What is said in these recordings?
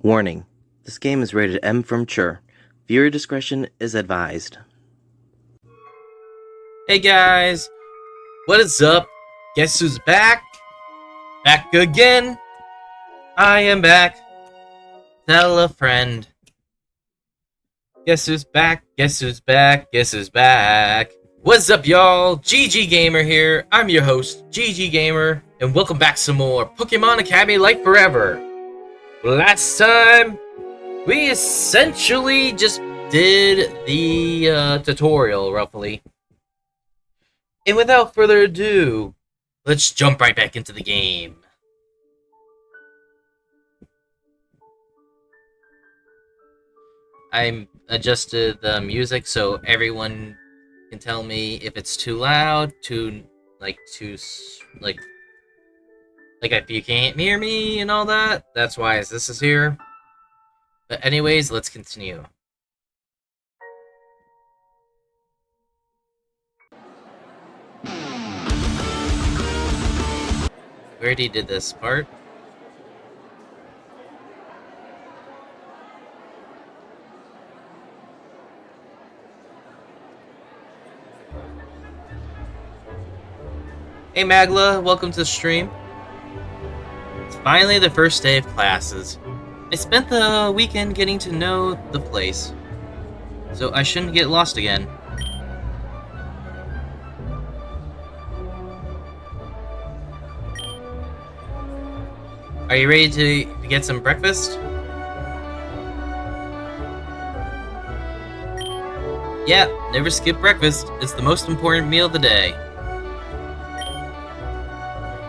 Warning: this game is rated M for mature. Viewer discretion is advised. Hey guys, what is up? Guess who's back? Back again! I am back. Tell a friend. Guess who's back? Guess who's back? Guess who's back? What's up, y'all? GG Gamer here. I'm your host, GG Gamer, and welcome back some more Pokemon Academy Life Forever. Last time, we essentially just did the tutorial, roughly. And without further ado, let's jump right back into the game. I adjusted the music so everyone can tell me if it's too loud, like if you can't hear me and all that. That's why this is here. But anyways, let's continue. We already did this part. Hey Magla, welcome to the stream. It's finally the first day of classes. I spent the weekend getting to know the place, so I shouldn't get lost again. Are you ready to get some breakfast? Yeah, never skip breakfast. It's the most important meal of the day.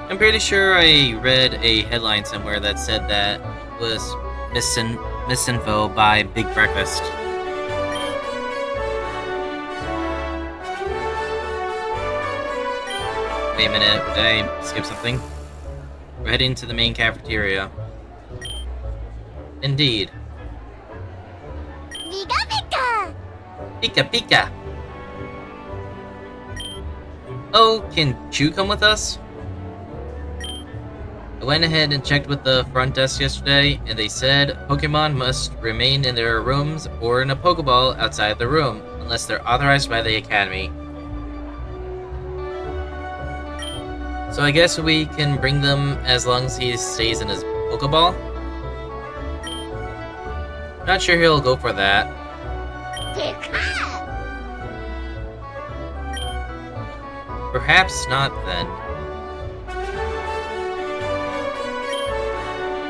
I'm pretty sure I read a headline somewhere that said that was misinfo by Big Breakfast. Wait a minute, did I skip something? We're heading to the main cafeteria. Indeed. Pika pika! Pika pika! Oh, can Chu come with us? I went ahead and checked with the front desk yesterday, and they said Pokemon must remain in their rooms or in a Pokeball outside the room, unless they're authorized by the Academy. So I guess we can bring them as long as he stays in his Pokeball? Not sure he'll go for that. Pika! Perhaps not then.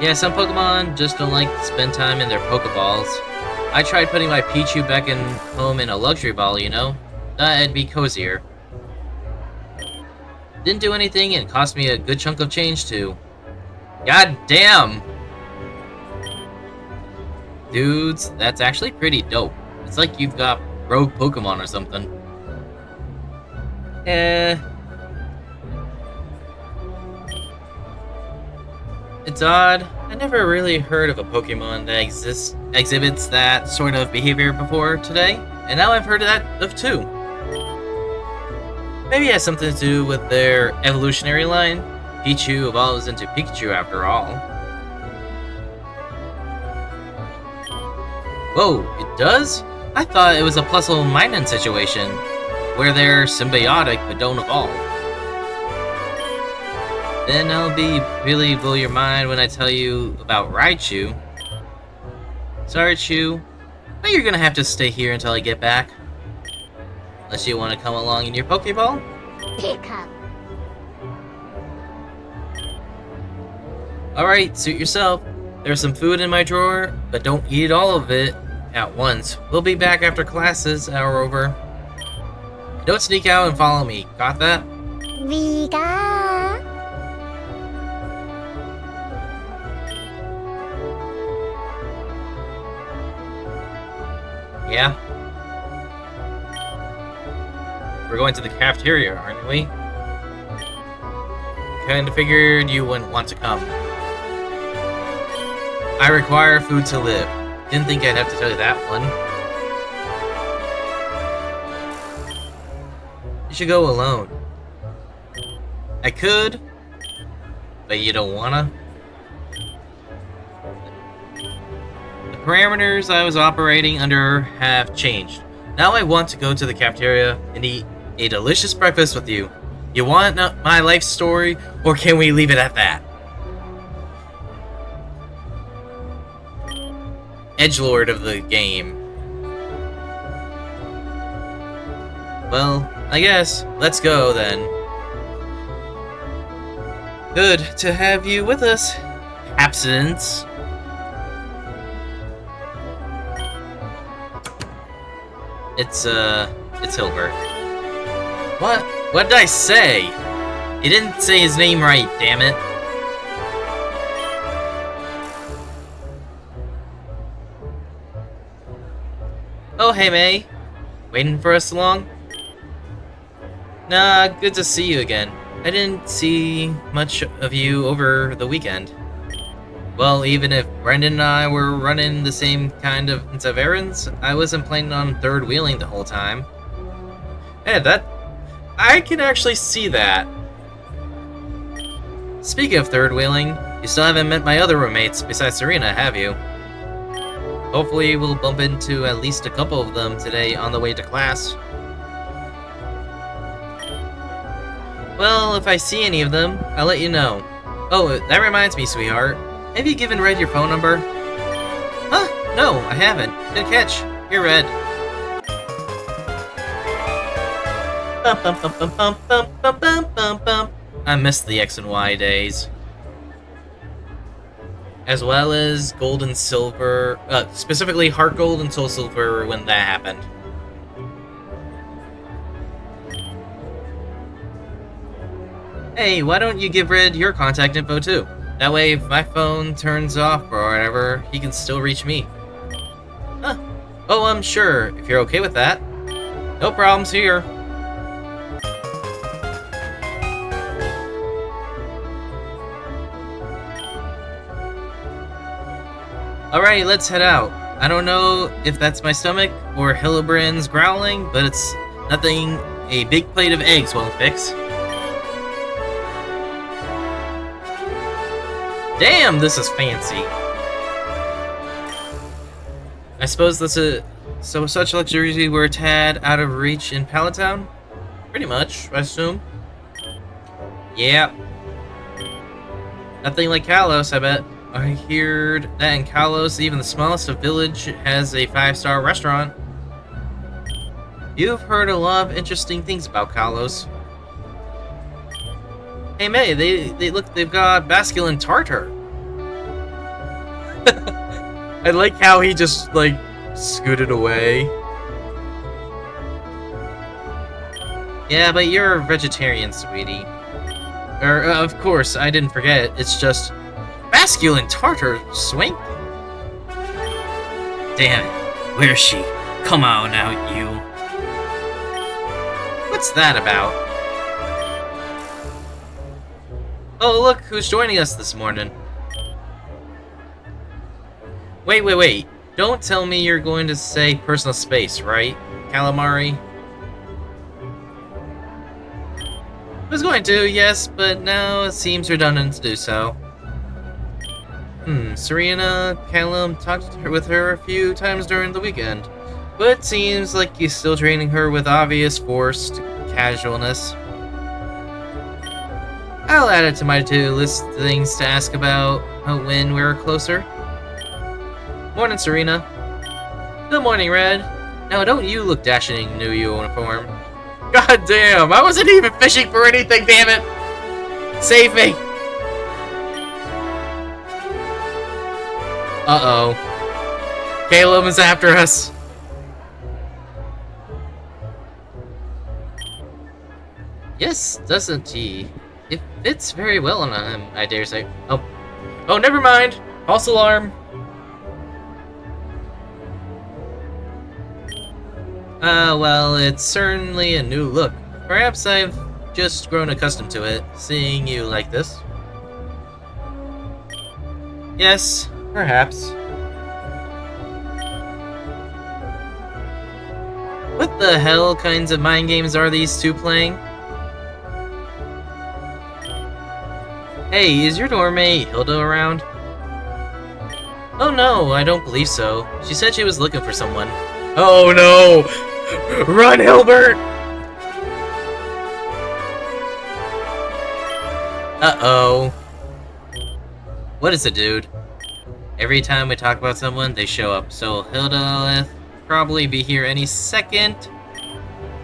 Yeah, some Pokemon just don't like to spend time in their Pokeballs. I tried putting my Pichu back home in a luxury ball, you know? Thought it'd be cozier. Didn't do anything and cost me a good chunk of change too. God damn! Dudes, that's actually pretty dope. It's like you've got rogue Pokemon or something. It's odd. I never really heard of a Pokemon that exhibits that sort of behavior before today, and now I've heard of that of two. Maybe it has something to do with their evolutionary line. Pichu evolves into Pikachu after all. Whoa, it does? I thought it was a plus or minus situation, where they're symbiotic but don't evolve. Then I'll really blow your mind when I tell you about Raichu. Sorry, Chu, but you're gonna have to stay here until I get back. Unless you want to come along in your Pokeball? Pika! Alright, suit yourself. There's some food in my drawer, but don't eat all of it at once. We'll be back after classes are over. Don't sneak out and follow me. Got that? Vika! Yeah? We're going to the cafeteria, aren't we? Kinda figured you wouldn't want to come. I require food to live. Didn't think I'd have to tell you that one. You should go alone. I could, but you don't wanna? parameters I was operating under have changed. Now I want to go to the cafeteria and eat a delicious breakfast with you. You want my life story, or can we leave it at that? Edgelord of the game. Well, I guess. Let's go, then. Good to have you with us, Absence. It's Hilbert. What? What did I say? He didn't say his name right, damn it. Oh, hey, May. Waiting for us long? Nah, good to see you again. I didn't see much of you over the weekend. Well, even if Brendan and I were running the same kind of errands, I wasn't planning on third wheeling the whole time. Hey, I can actually see that. Speaking of third wheeling, you still haven't met my other roommates besides Serena, have you? Hopefully we'll bump into at least a couple of them today on the way to class. Well, if I see any of them, I'll let you know. Oh, that reminds me, sweetheart. Have you given Red your phone number? Huh? No, I haven't. Good catch. Here, Red. Bum, bum, bum, bum, bum, bum, bum, bum, bum, bum. I miss the X and Y days. As well as Gold and Silver, specifically Heart Gold and Soul Silver when that happened. Hey, why don't you give Red your contact info too? That way, if my phone turns off or whatever, he can still reach me. Huh. Oh, I'm sure, if you're okay with that. No problems here. Alright, let's head out. I don't know if that's my stomach or Hillebrand's growling, but it's nothing a big plate of eggs won't fix. Damn, this is fancy. I suppose this is such luxuries were a tad out of reach in Palatown? Pretty much, I assume. Yeah. Nothing like Kalos, I bet. I heard that in Kalos, even the smallest of village has a 5-star restaurant. You've heard a lot of interesting things about Kalos. Hey May, they've got Basculin Tartar. I like how he just like scooted away. Yeah, but you're a vegetarian, sweetie. Of course, I didn't forget. It's just Basculin Tartar, swink. Damn it, where's she? Come on out, you. What's that about? Oh, look who's joining us this morning. Wait. Don't tell me you're going to say personal space, right, Calamari? I was going to, yes, but now it seems redundant to do so. Serena, Callum talked with her a few times during the weekend, but it seems like he's still training her with obvious forced casualness. I'll add it to my to-do list things to ask about when we're closer. Morning, Serena. Good morning, Red. Now, don't you look dashing in new uniform. God damn, I wasn't even fishing for anything, damn it! Save me! Uh-oh. Caleb is after us. Yes, doesn't he? It fits very well on him, I dare say. Oh, never mind. False alarm. Well, it's certainly a new look. Perhaps I've just grown accustomed to it, seeing you like this. Yes, perhaps. What the hell kinds of mind games are these two playing? Hey, is your doormate Hilda around? Oh no, I don't believe so. She said she was looking for someone. Oh no! Run, Hilbert! Uh-oh. What is it, dude? Every time we talk about someone, they show up. So Hilda will probably be here any second.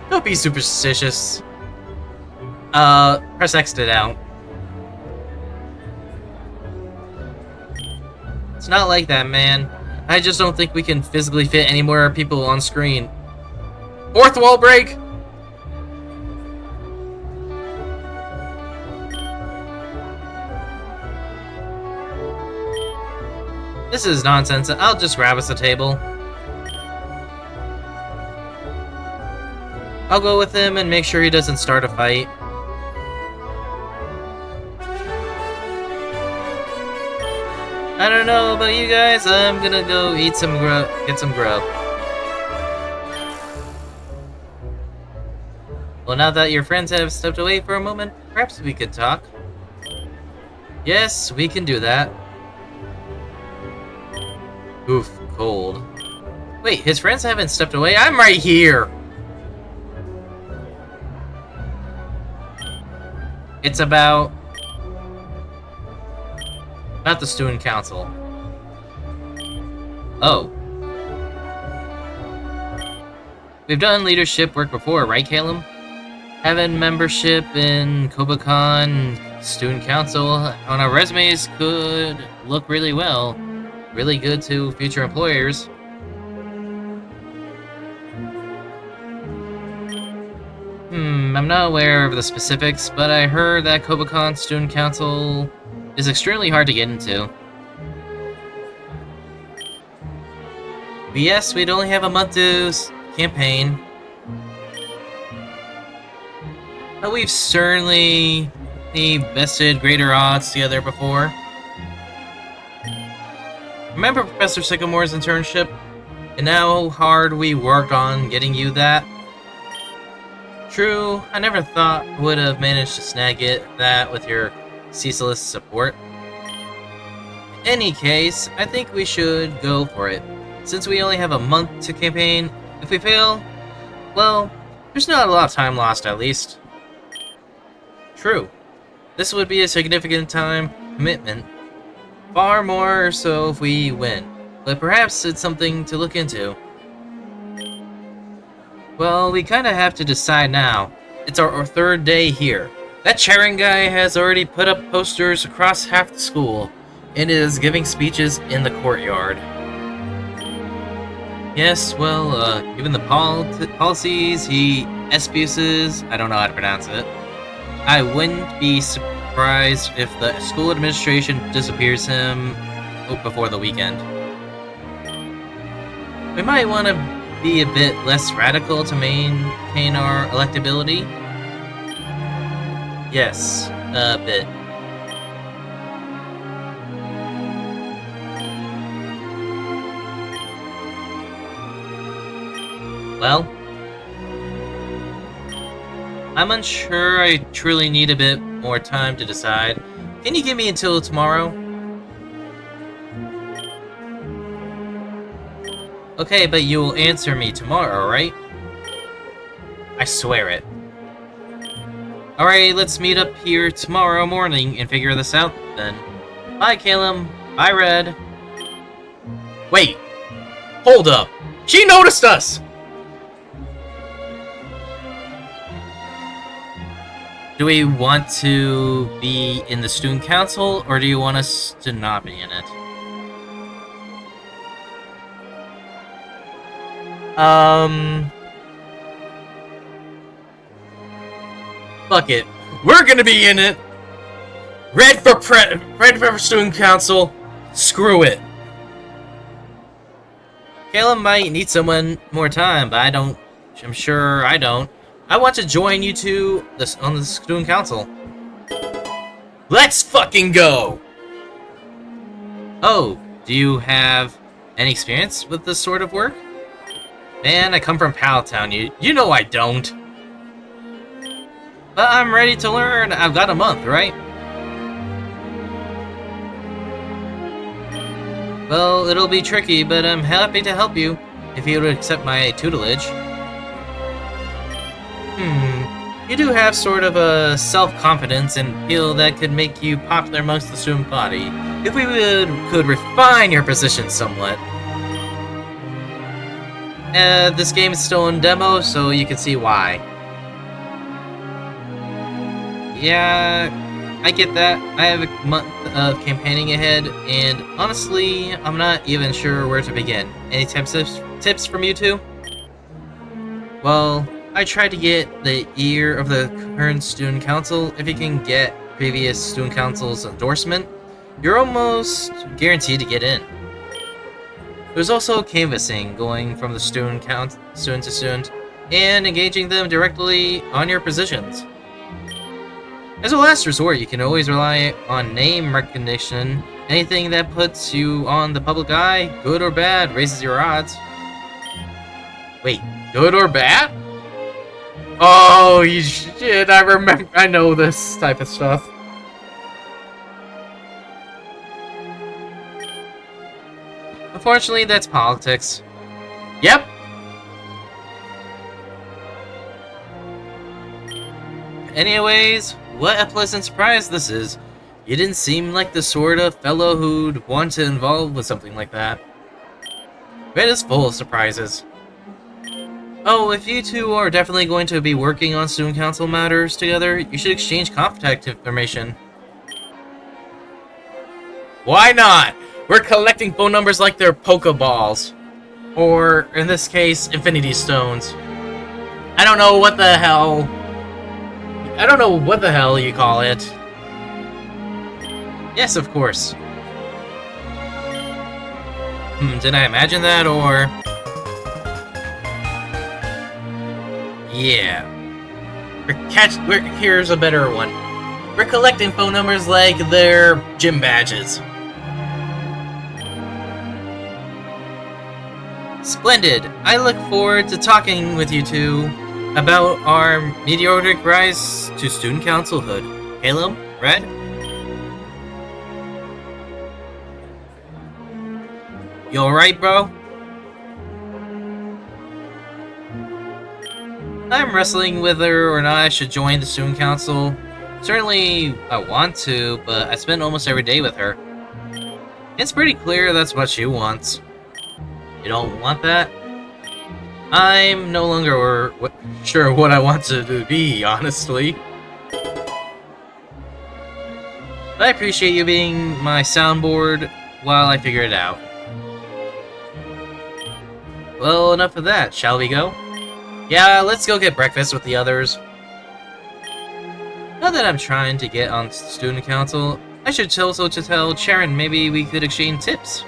Don't be superstitious. Press X it out. It's not like that, man. I just don't think we can physically fit any more people on screen. Fourth wall break! This is nonsense. I'll just grab us a table. I'll go with him and make sure he doesn't start a fight. I don't know about you guys, I'm gonna go eat some grub, get some grub. Well, now that your friends have stepped away for a moment, perhaps we could talk. Yes, we can do that. Oof, cold. Wait, his friends haven't stepped away? I'm right here! It's about the student council. Oh. We've done leadership work before, right, Caleb? Having membership in Kobakan student council on our resumes could look really well. Really good to future employers. I'm not aware of the specifics, but I heard that Kobakan student council is extremely hard to get into. But yes, we'd only have a month to campaign. But we've certainly bested greater odds together before. Remember Professor Sycamore's internship? And how hard we worked on getting you that? True, I never thought I would have managed to snag that with your ceaseless support. In any case, I think we should go for it. Since we only have a month to campaign, if we fail, well, there's not a lot of time lost at least. True. This would be a significant time commitment. Far more so if we win. But perhaps it's something to look into. Well, we kinda have to decide now. It's our third day here. That Charing guy has already put up posters across half the school, and is giving speeches in the courtyard. Yes, well, given the policies he espuses, I don't know how to pronounce it, I wouldn't be surprised if the school administration disappears him before the weekend. We might want to be a bit less radical to maintain our electability. Yes, a bit. Well, I'm unsure. I truly need a bit more time to decide. Can you give me until tomorrow? Okay, but you'll answer me tomorrow, right? I swear it. Alright, let's meet up here tomorrow morning and figure this out then. Bye, Caleb. Bye, Red. Wait! Hold up! She noticed us! Do we want to be in the student council, or do you want us to not be in it? Fuck it. We're gonna be in it! Red for student council. Screw it. Caleb might need someone more time, but I'm sure I don't. I want to join you two on the student council. Let's fucking go! Oh, do you have any experience with this sort of work? Man, I come from Palatown. You know I don't. But I'm ready to learn. I've got a month, right? Well, it'll be tricky, but I'm happy to help you if you would accept my tutelage. You do have sort of a self-confidence and feel that could make you popular amongst the student body. If we could refine your position somewhat. This game is still in demo, so you can see why. Yeah, I get that. I have a month of campaigning ahead, and honestly, I'm not even sure where to begin. Any tips from you two? Well, I tried to get the ear of the current student council. If you can get previous student council's endorsement, you're almost guaranteed to get in. There's also canvassing, going from the student to student, and engaging them directly on your positions. As a last resort, you can always rely on name recognition. Anything that puts you on the public eye, good or bad, raises your odds. Wait, good or bad? Oh, shit, I know this type of stuff. Unfortunately, that's politics. Yep. Anyways, what a pleasant surprise this is. You didn't seem like the sort of fellow who'd want to involve with something like that. Red is full of surprises. Oh, if you two are definitely going to be working on student council matters together, you should exchange contact information. Why not? We're collecting phone numbers like they're Pokeballs. Or, in this case, Infinity Stones. I don't know what the hell you call it. Yes, of course. Did I imagine that, or... Yeah. Here's a better one. We're collecting phone numbers like they're gym badges. Splendid. I look forward to talking with you two about our meteoric rise to student councilhood. Caleb? Red? You alright, bro? I'm wrestling whether or not I should join the student council. Certainly, I want to, but I spend almost every day with her. It's pretty clear that's what she wants. You don't want that? I'm no longer sure what I want to be, honestly. But I appreciate you being my soundboard while I figure it out. Well, enough of that. Shall we go? Yeah, let's go get breakfast with the others. Now that I'm trying to get on student council, I should also tell Sharon maybe we could exchange tips.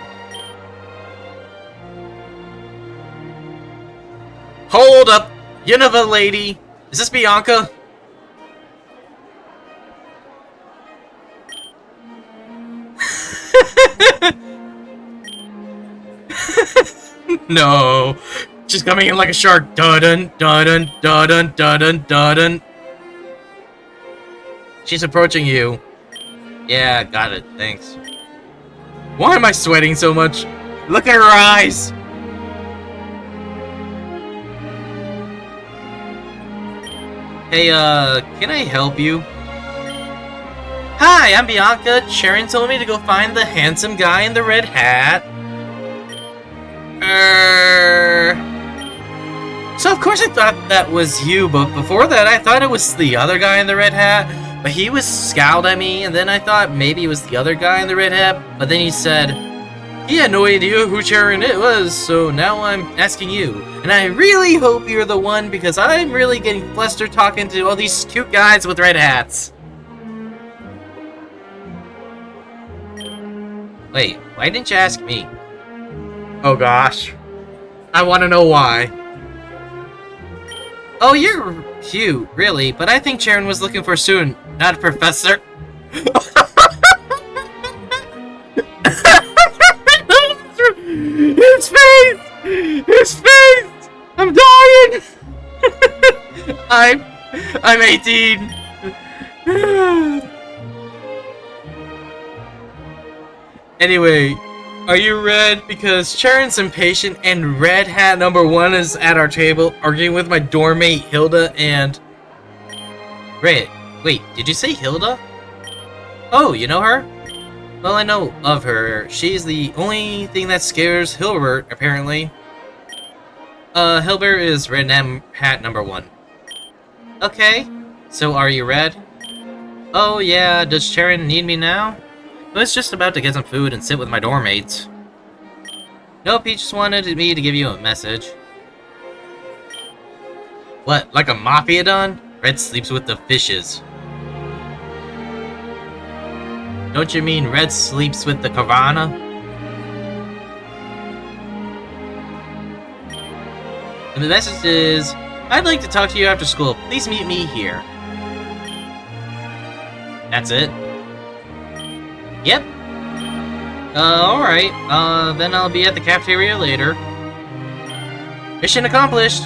Hold up! Unova lady! Is this Bianca? No! She's coming in like a shark. Dun dun dun dun dun dun dun. She's approaching you. Yeah, got it. Thanks. Why am I sweating so much? Look at her eyes! Hey, can I help you? Hi, I'm Bianca. Sharon told me to go find the handsome guy in the red hat. So of course I thought that was you, but before that I thought it was the other guy in the red hat. But he was scowled at me, and then I thought maybe it was the other guy in the red hat. But then he said he had no idea who Sharon it was, so now I'm asking you. And I really hope you're the one, because I'm really getting flustered talking to all these cute guys with red hats. Wait, why didn't you ask me? Oh gosh. I want to know why. Oh, you're cute, really, but I think Sharon was looking for a student, not a professor. His face! His face! I'm dying! I'm 18. Anyway, Are you Red? Because Charon's impatient and Red Hat number 1 is at our table arguing with my dorm mate Hilda and... Red, wait, did you say Hilda? Oh, you know her? Well, I know of her. She's the only thing that scares Hilbert, apparently. Hilbert is Red Hat number 1. Okay, so are you Red? Oh yeah, does Charon need me now? I was just about to get some food and sit with my dorm mates. Nope, he just wanted me to give you a message. What, like a mafia don? Red sleeps with the fishes. Don't you mean Red sleeps with the Kavana? And the message is, I'd like to talk to you after school. Please meet me here. That's it? Yep. Alright. Then I'll be at the cafeteria later. Mission accomplished!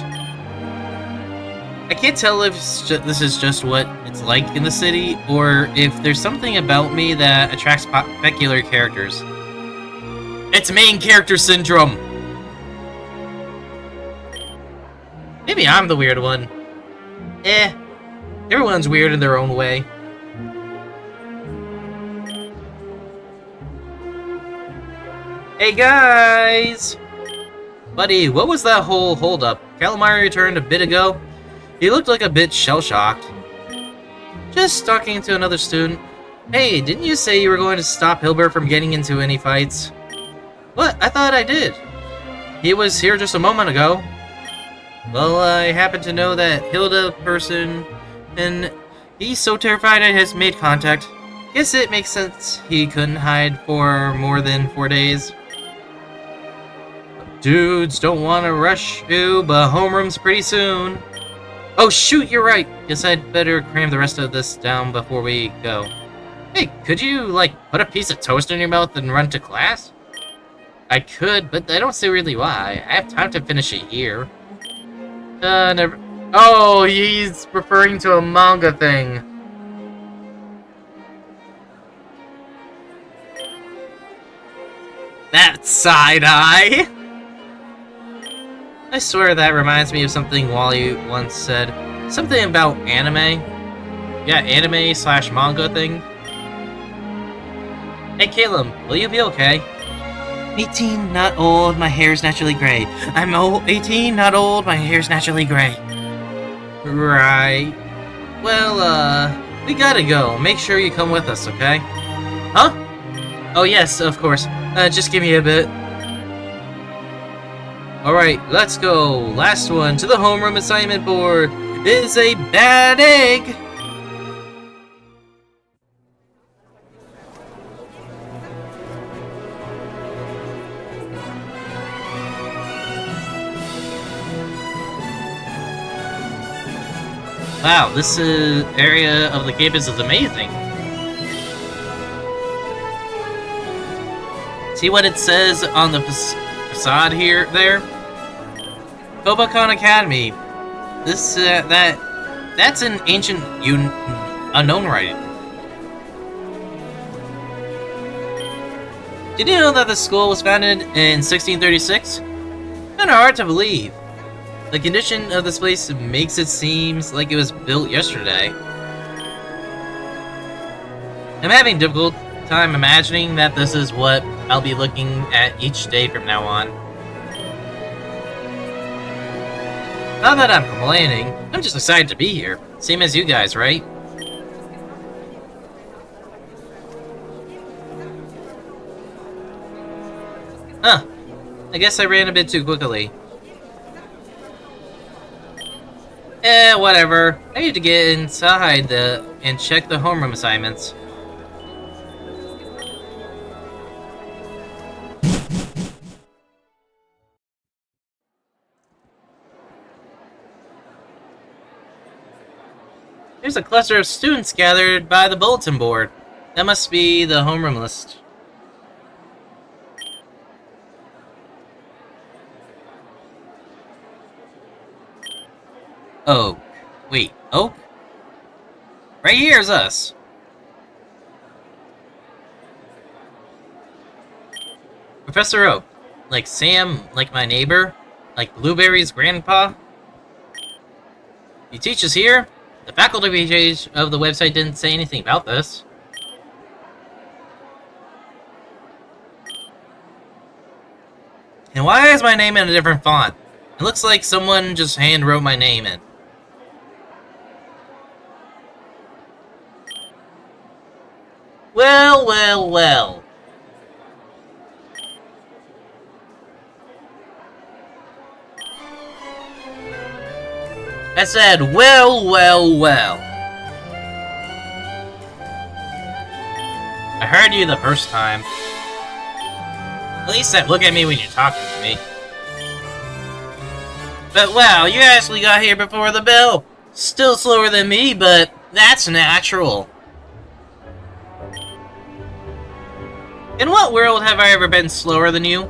I can't tell if this is just what it's like in the city, or if there's something about me that attracts peculiar characters. It's main character syndrome! Maybe I'm the weird one. Everyone's weird in their own way. Hey guys! Buddy, what was that whole holdup? Calamari returned a bit ago. He looked like a bit shell-shocked. Just talking to another student. Hey, didn't you say you were going to stop Hilbert from getting into any fights? What? I thought I did. He was here just a moment ago. Well, I happen to know that Hilda person, and he's so terrified I has made contact. Guess it makes sense he couldn't hide for more than 4 days. Dudes don't want to rush you, but homeroom's pretty soon. Oh shoot, you're right. Guess I'd better cram the rest of this down before we go. Hey, could you, like, put a piece of toast in your mouth and run to class? I could, but I don't see really why. I have time to finish it here. Never... Oh, he's referring to a manga thing. That side-eye! I swear that reminds me of something Wally once said. Something about anime. Yeah, anime/manga thing. Hey Caleb, will you be okay? 18, not old, my hair's naturally gray. I'm 18, not old, my hair's naturally gray. Right. Well, we gotta go. Make sure you come with us, okay? Huh? Oh yes, of course. Just give me a bit. Alright, let's go. Last one to the homeroom assignment board is a bad egg. Wow, this area of the campus is amazing. See what it says on the facade there? Kobakan Academy. This, that's an ancient unknown writing. Did you know that the school was founded in 1636? Kinda hard to believe. The condition of this place makes it seem like it was built yesterday. I'm having a difficult time imagining that this is what I'll be looking at each day from now on. Not that I'm complaining, I'm just excited to be here. Same as you guys, right? Huh. I guess I ran a bit too quickly. Whatever. I need to get inside and check the homeroom assignments. There's a cluster of students gathered by the bulletin board. That must be the homeroom list. Oh, wait, Oak? Right here's us. Professor Oak. Like Sam, like my neighbor? Like Blueberry's grandpa? He teaches here? The faculty page of the website didn't say anything about this. And why is my name in a different font? It looks like someone just hand wrote my name in. Well, well, well. I said, well, well, well. I heard you the first time. At least look at me when you're talking to me. But wow, you actually got here before the bell. Still slower than me, but that's natural. In what world have I ever been slower than you?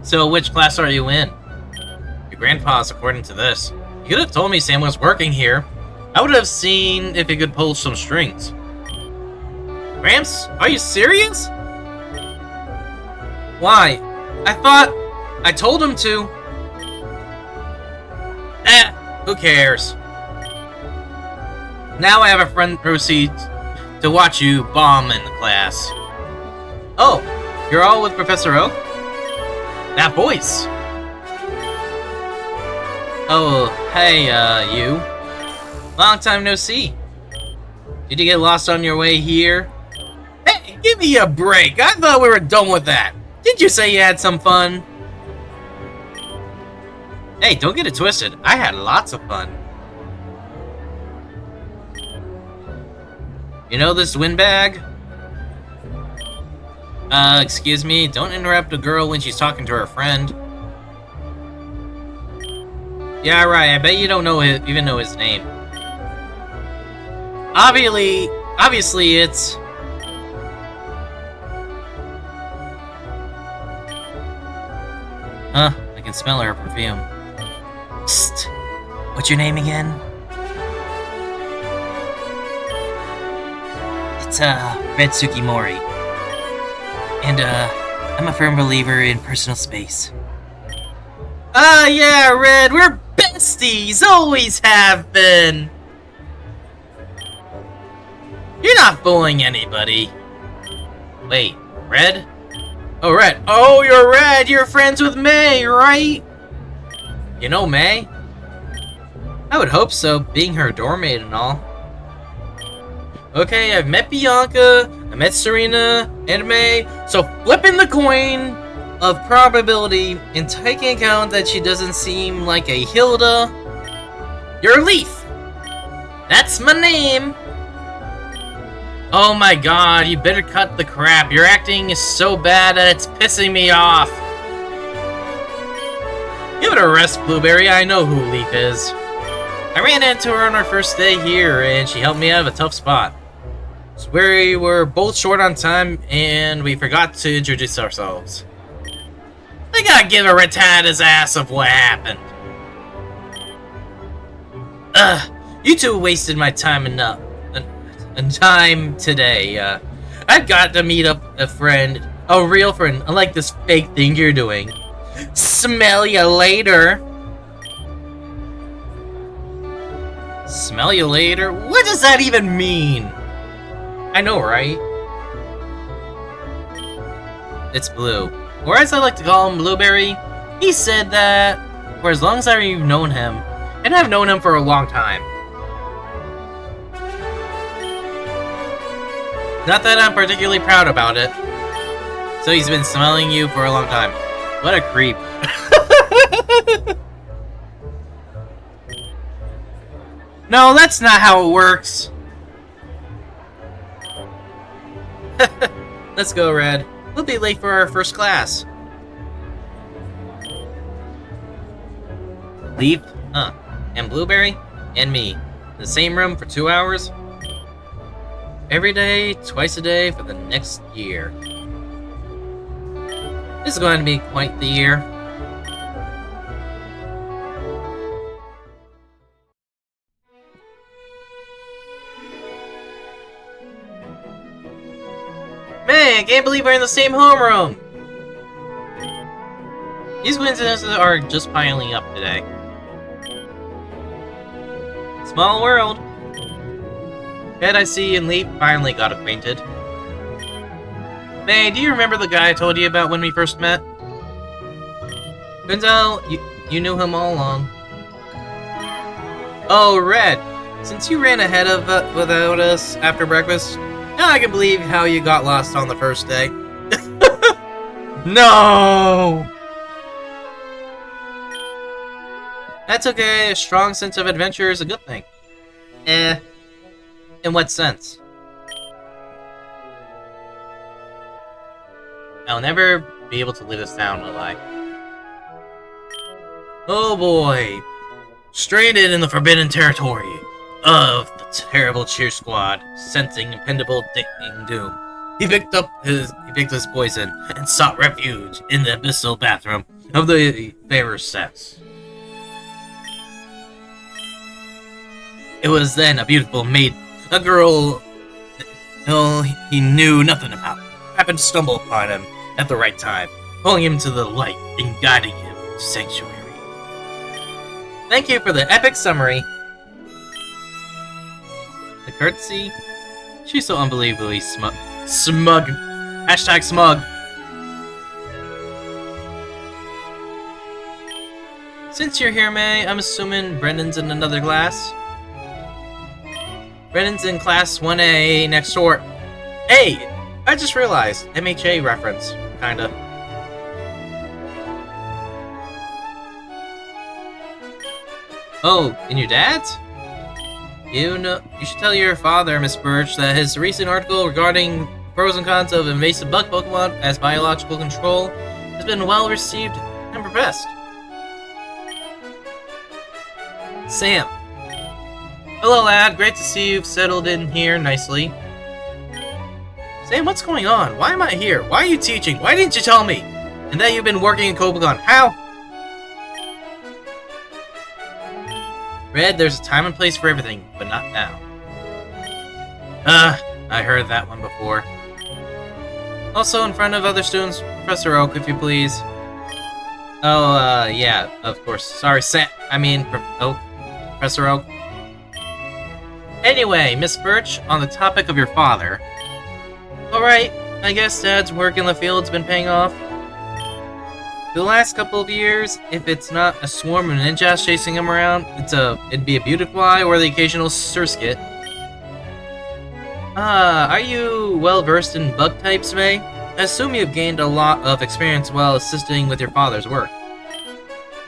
So which class are you in? Your grandpa's, according to this. You could have told me Sam was working here. I would have seen if he could pull some strings. Gramps, are you serious? Why? I thought I told him to. Who cares? Now I have a front row seat to watch you bomb in the class. Oh, you're all with Professor Oak? That voice! Oh, hey, you. Long time no see. Did you get lost on your way here? Hey, give me a break! I thought we were done with that! Didn't you say you had some fun? Hey, don't get it twisted. I had lots of fun. You know this windbag? Excuse me, don't interrupt a girl when she's talking to her friend. Yeah, right, I bet you don't even know his name. Obviously it's... Huh, I can smell her perfume. Psst, what's your name again? It's, Red Tsukimori. And, I'm a firm believer in personal space. Ah, yeah, Red, we're besties! Always have been! You're not fooling anybody. Wait, Red? Oh, Red. Oh, you're Red! You're friends with May, right? You know May? I would hope so, being her doormaid and all. Okay, I've met Bianca, I met Serena, and May, so flipping the coin of probability and taking account that she doesn't seem like a Hilda, you're Leaf! That's my name! Oh my god, you better cut the crap. Your acting is so bad that it's pissing me off. Give it a rest, Blueberry, I know who Leaf is. I ran into her on our first day here, and she helped me out of a tough spot. So we were both short on time, and we forgot to introduce ourselves. I gotta give a retard his ass of what happened. You two wasted my time enough. And time today. I've got to meet up a friend, a real friend, unlike this fake thing you're doing. Smell ya later. Smell you later? What does that even mean? I know, right? It's Blue. Or as I like to call him, Blueberry. He said that for as long as I've known him, and I've known him for a long time. Not that I'm particularly proud about it. So he's been smelling you for a long time. What a creep. No, that's not how it works. Let's go, Red. We'll be late for our first class. Leaf? Huh. And Blueberry? And me. In the same room for 2 hours? Every day, twice a day for the next year. This is going to be quite the year. Hey, I can't believe we're in the same homeroom! These coincidences are just piling up today. Small world. Ed, I see, and Lee finally got acquainted. May, do you remember the guy I told you about when we first met? Turns out, you knew him all along. Oh, Red, since you ran ahead of without us after breakfast, now I can believe how you got lost on the first day. No! That's okay, a strong sense of adventure is a good thing. In what sense? I'll never be able to live this down, will I? Oh boy! Stranded in the forbidden territory of the terrible Cheer Squad, sensing impendable doom, he picked his poison and sought refuge in the abyssal bathroom of the fairer sex. It was then a beautiful maiden, a girl he knew nothing about, happened to stumble upon him at the right time, pulling him to the light and guiding him to sanctuary. Thank you for the epic summary. The courtesy? She's so unbelievably smug. Hashtag smug. Since you're here, May, I'm assuming Brendan's in another class? Brendan's in class 1A next door. Hey! I just realized. MHA reference. Kinda. Oh, and your dad's? You should tell your father, Miss Birch, that his recent article regarding pros and cons of invasive bug Pokemon as biological control has been well received and professed. Sam. Hello, lad. Great to see you've settled in here nicely. Sam, what's going on? Why am I here? Why are you teaching? Why didn't you tell me? And that you've been working in Kobagon. How? Red, there's a time and place for everything, but not now. I heard that one before. Also, in front of other students, Professor Oak, if you please. Oh, yeah, of course. Sorry, Professor Oak. Anyway, Miss Birch, on the topic of your father. Alright, I guess Dad's work in the field's been paying off. For the last couple of years, if it's not a swarm of ninjas chasing him around, it'd be a Beautifly or the occasional Surskit. Are you well versed in bug types, May? I assume you've gained a lot of experience while assisting with your father's work.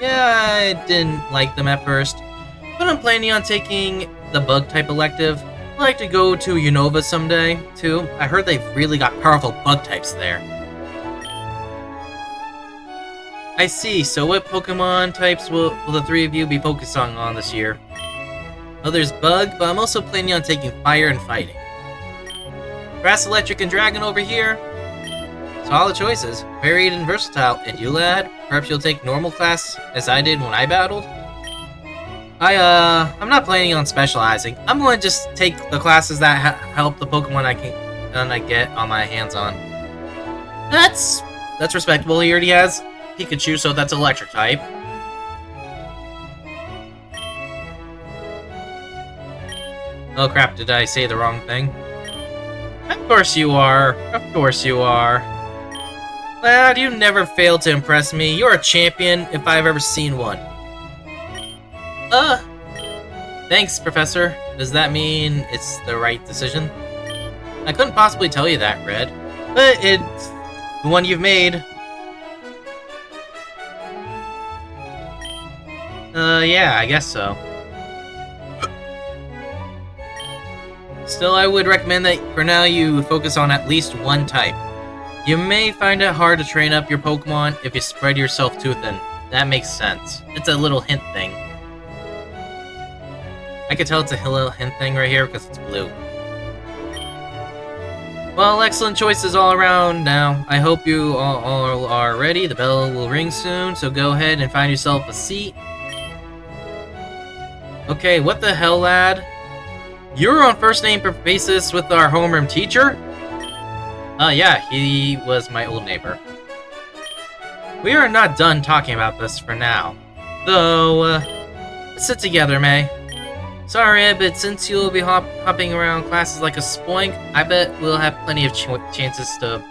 Yeah, I didn't like them at first, but I'm planning on taking the bug type elective. I'd like to go to Unova someday, too. I heard they've really got powerful bug types there. I see, so what Pokemon types will the three of you be focusing on this year? Well, there's Bug, but I'm also planning on taking Fire and Fighting. Grass, Electric, and Dragon over here. Solid choices, varied and versatile. And you, lad? Perhaps you'll take normal class, as I did when I battled? I'm not planning on specializing. I'm going to just take the classes that help the Pokemon I get on my hands on. That's respectable. He already has Pikachu, so that's electric type. Oh crap, did I say the wrong thing? Of course you are. Of course you are. Lad, you never fail to impress me. You're a champion if I've ever seen one. Thanks, Professor. Does that mean it's the right decision? I couldn't possibly tell you that, Red. But it's the one you've made. Yeah, I guess so. Still, I would recommend that for now you focus on at least one type. You may find it hard to train up your Pokemon if you spread yourself too thin. That makes sense. It's a little hint thing. I can tell it's a little hint thing right here because it's blue. Well, excellent choices all around now. I hope you all are ready. The bell will ring soon, so go ahead and find yourself a seat. Okay, what the hell, lad? You're on first name basis with our homeroom teacher? Yeah, he was my old neighbor. We are not done talking about this for now. Though, let's sit together, May. Sorry, but since you'll be hopping around classes like a spoink, I bet we'll have plenty of chances to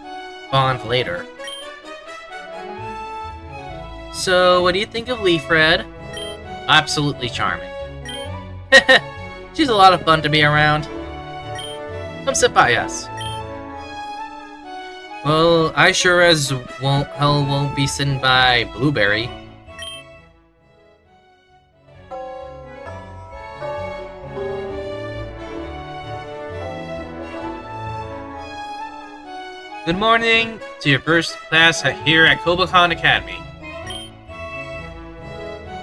bond later. So, what do you think of Lee, Fred? Absolutely charming. She's a lot of fun to be around. Come sit by us. Well, I sure as hell won't be sitting by Blueberry. Good morning to your first class here at Kobakon Academy.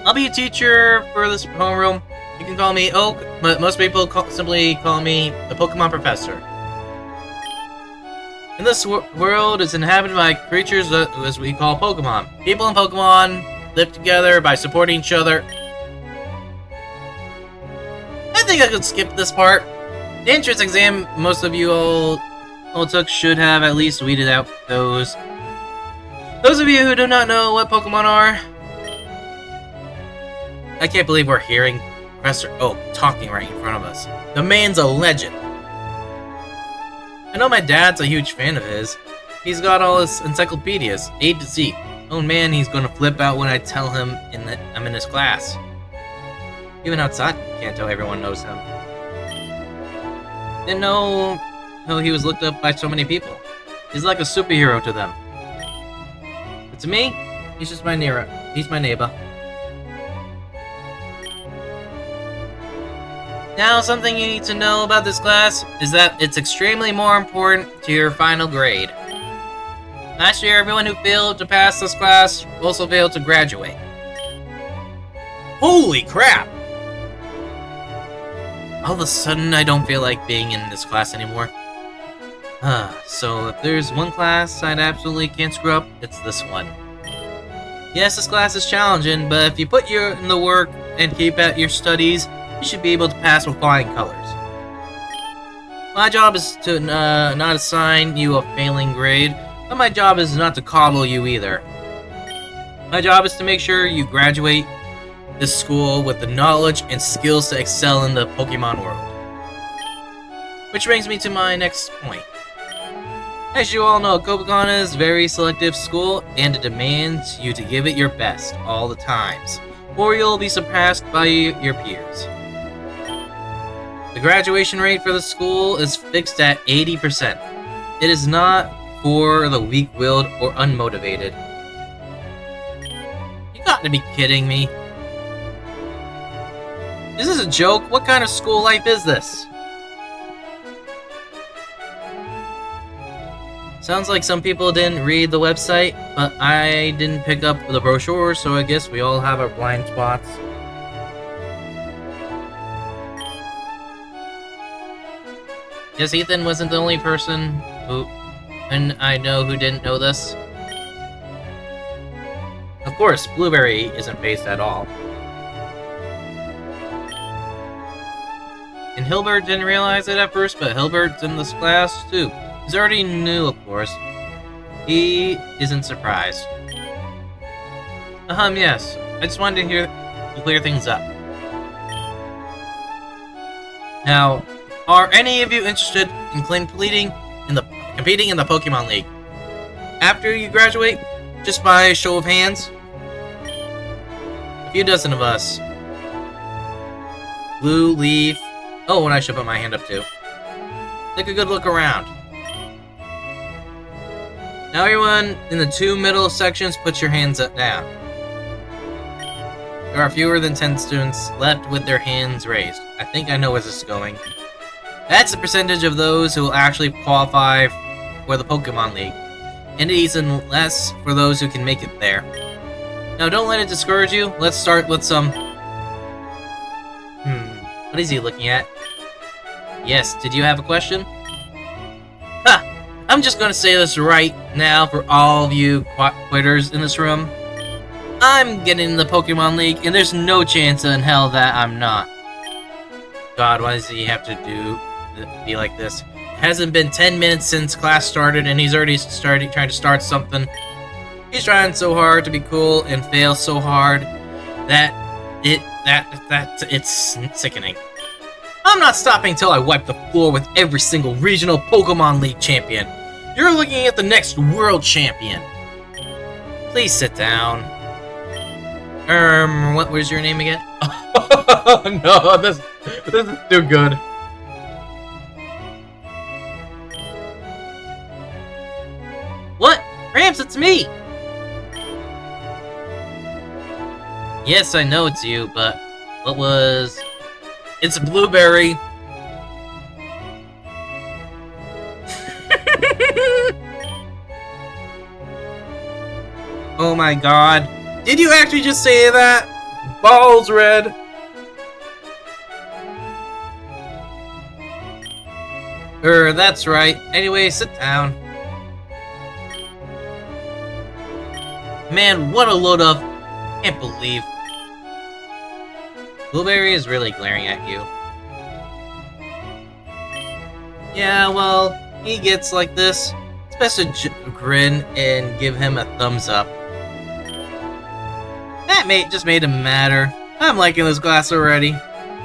I'll be a teacher for this homeroom. You can call me Oak, but most people simply call me the Pokemon Professor. In this world, it's inhabited by creatures as we call Pokemon. People and Pokemon live together by supporting each other. I think I could skip this part. The entrance exam most of you all took should have at least weeded out those. Those of you who do not know what Pokemon are, I can't believe we're hearing Professor Oak talking right in front of us. The man's a legend. I know my dad's a huge fan of his. He's got all his encyclopedias, A to Z. Oh man, he's gonna flip out when I tell him I'm in his class. Even outside, can't tell everyone knows him. Didn't know how he was looked up by so many people. He's like a superhero to them. But to me, he's just my neighbor. He's my neighbor. Now, something you need to know about this class is that it's extremely more important to your final grade. Last year, everyone who failed to pass this class also failed to graduate. Holy crap! All of a sudden, I don't feel like being in this class anymore. So if there's one class I absolutely can't screw up, it's this one. Yes, this class is challenging, but if you put in the work and keep at your studies, you should be able to pass with flying colors. My job is to not assign you a failing grade, but my job is not to coddle you either. My job is to make sure you graduate this school with the knowledge and skills to excel in the Pokemon world. Which brings me to my next point. As you all know, Kobakon is a very selective school, and it demands you to give it your best all the times, or you'll be surpassed by your peers. The graduation rate for the school is fixed at 80%. It is not for the weak-willed or unmotivated. You got to be kidding me. Is this a joke? What kind of school life is this? Sounds like some people didn't read the website, but I didn't pick up the brochure, so I guess we all have our blind spots. Yes, Ethan wasn't the only person I know who didn't know this. Of course, Blueberry isn't phased at all. And Hilbert didn't realize it at first, but Hilbert's in this class too. He's already new, of course. He isn't surprised. Yes. I just wanted to clear things up. Now, are any of you interested in competing in the Pokemon League? After you graduate, just by a show of hands? A few dozen of us. Blue, Leaf. Oh, and I should put my hand up too. Take a good look around. Now everyone in the two middle sections, put your hands up now. There are fewer than 10 students left with their hands raised. I think I know where this is going. That's the percentage of those who will actually qualify for the Pokemon League. And even less for those who can make it there. Now don't let it discourage you. Let's start with some... What is he looking at? Yes, did you have a question? I'm just gonna say this right now for all of you quitters in this room. I'm getting in the Pokemon League, and there's no chance in hell that I'm not. God, why does he have to be like this? hasn't been 10 minutes since class started, and he's already trying to start something. He's trying so hard to be cool and fails so hard that it's sickening. I'm not stopping till I wipe the floor with every single regional Pokemon League champion. You're looking at the next world champion. Please sit down. What was your name again? No, this is too good. What? Rams, it's me! Yes, I know it's you, but what was... It's a blueberry. Oh my god. Did you actually just say that? Balls red. That's right. Anyway, sit down. Man, what a load of... Can't believe... Blueberry is really glaring at you. Yeah, well, he gets like this. It's best to grin and give him a thumbs up. That just made him madder. I'm liking this class already.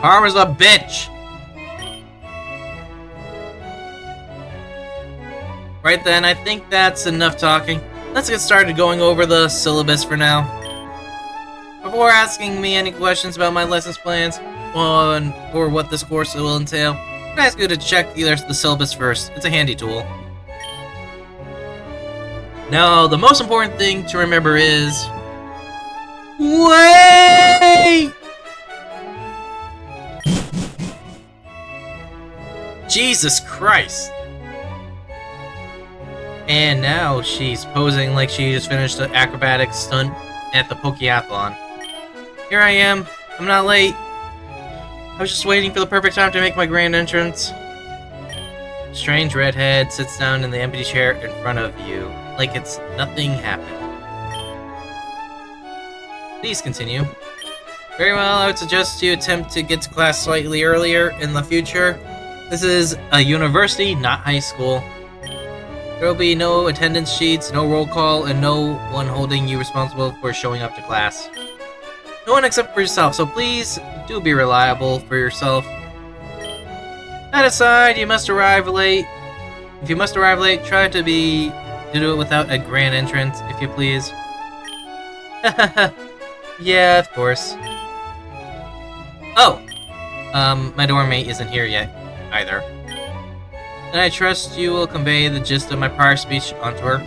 Karma's a bitch! Right then, I think that's enough talking. Let's get started going over the syllabus for now. Before asking me any questions about my lessons plans or what this course will entail, I ask you to check the syllabus first. It's a handy tool. Now, the most important thing to remember is... Wait! Jesus Christ! And now she's posing like she just finished the acrobatic stunt at the Pokeathlon. Here I am. I'm not late. I was just waiting for the perfect time to make my grand entrance. Strange redhead sits down in the empty chair in front of you, like it's nothing happened. Please continue. Very well, I would suggest you attempt to get to class slightly earlier in the future. This is a university, not high school. There will be no attendance sheets, no roll call, and no one holding you responsible for showing up to class. No one except for yourself, so please do be reliable for yourself. That aside, you must arrive late. If you must arrive late, try to do it without a grand entrance, if you please. Yeah, of course. Oh! My dorm mate isn't here yet, either. And I trust you will convey the gist of my prior speech onto her.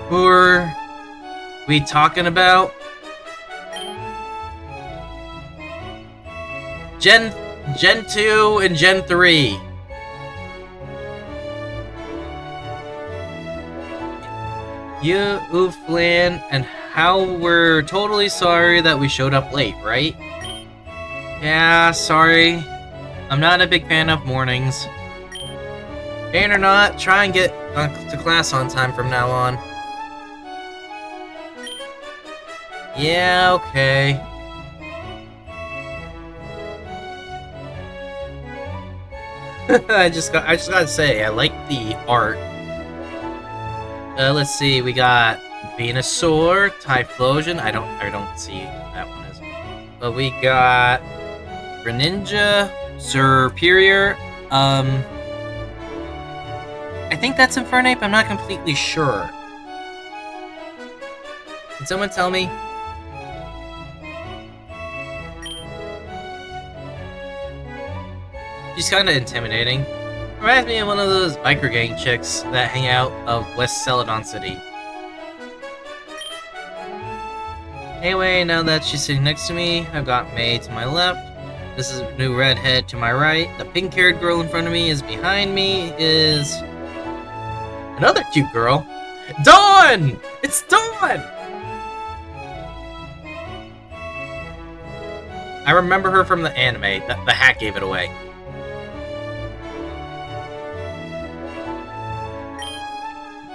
Who are we talking about? Gen 2 and Gen 3. You, Ooflan, and how we're totally sorry that we showed up late, right? Yeah, sorry. I'm not a big fan of mornings. Fan or not, try and get to class on time from now on. Yeah, okay. I just gotta say, I like the art. Let's see, we got Venusaur, Typhlosion. I don't see that one as. But we got Greninja, Superior. I think that's Infernape. I'm not completely sure. Can someone tell me? She's kind of intimidating. Reminds me of one of those biker gang chicks that hang out of West Celadon City. Anyway, now that she's sitting next to me, I've got May to my left. This is a new redhead to my right. The pink-haired girl in front of me is behind me. Is another cute girl. Dawn! It's Dawn! I remember her from the anime. The hat gave it away.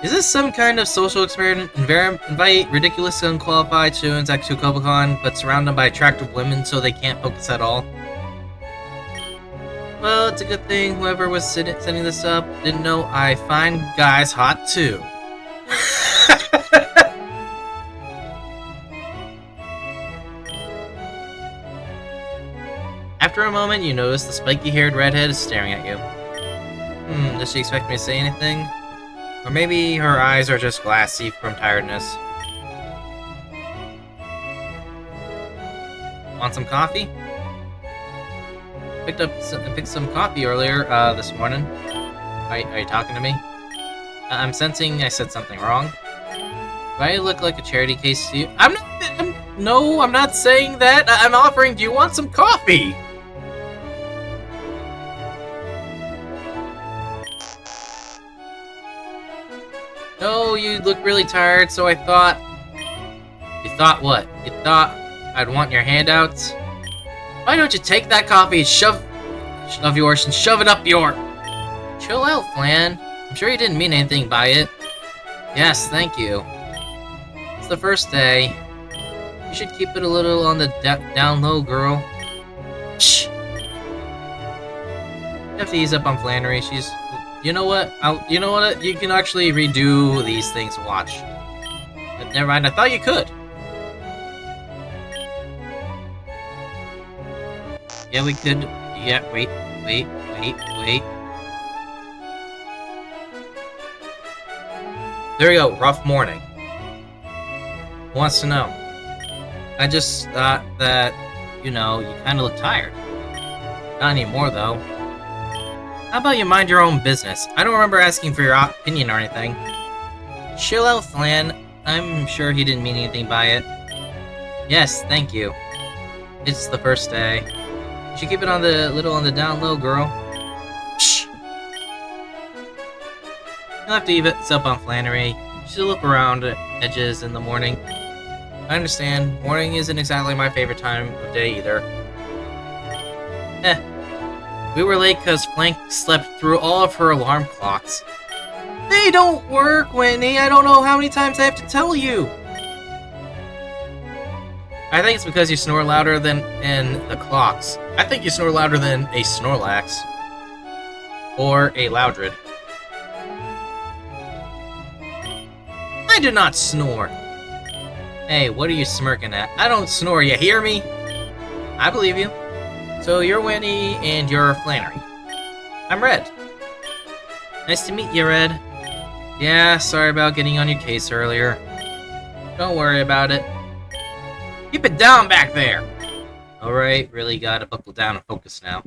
Is this some kind of social experiment? Invite ridiculous unqualified students to Cobacon, but surround them by attractive women so they can't focus at all? Well, it's a good thing whoever was setting this up didn't know I find guys hot too. After a moment, you notice the spiky-haired redhead is staring at you. Does she expect me to say anything? Or maybe her eyes are just glassy from tiredness. Want some coffee? Picked some coffee earlier this morning. Are you talking to me? I'm sensing I said something wrong. Do I look like a charity case to you? No, I'm not saying that. I'm offering. Do you want some coffee? No, you look really tired, so I thought... You thought what? You thought I'd want your handouts? Why don't you take that coffee of yours and shove it up your... Chill out, Flan. I'm sure you didn't mean anything by it. Yes, thank you. It's the first day. You should keep it a little on the down low, girl. Shh! You have to ease up on Flannery. She's... You know what? You know what? You can actually redo these things and watch. But never mind, I thought you could. Yeah, we could. Yeah, wait. There we go, rough morning. Who wants to know? I just thought that, you know, you kind of look tired. Not anymore, though. How about you mind your own business? I don't remember asking for your opinion or anything. Chill out, Flan. I'm sure he didn't mean anything by it. Yes, thank you. It's the first day. You should keep it on the on the down low, girl. Shh. You'll have to ease up on Flannery. You should look around edges in the morning. I understand. Morning isn't exactly my favorite time of day either. We were late because Flank slept through all of her alarm clocks. They don't work, Whitney. I don't know how many times I have to tell you. I think it's because you snore louder than in the clocks. I think you snore louder than a Snorlax. Or a Loudred. I do not snore. Hey, what are you smirking at? I don't snore, you hear me? I believe you. So you're Winnie and you're Flannery. I'm Red. Nice to meet you, Red. Yeah, sorry about getting on your case earlier. Don't worry about it. Keep it down back there! Alright, really gotta buckle down and focus now.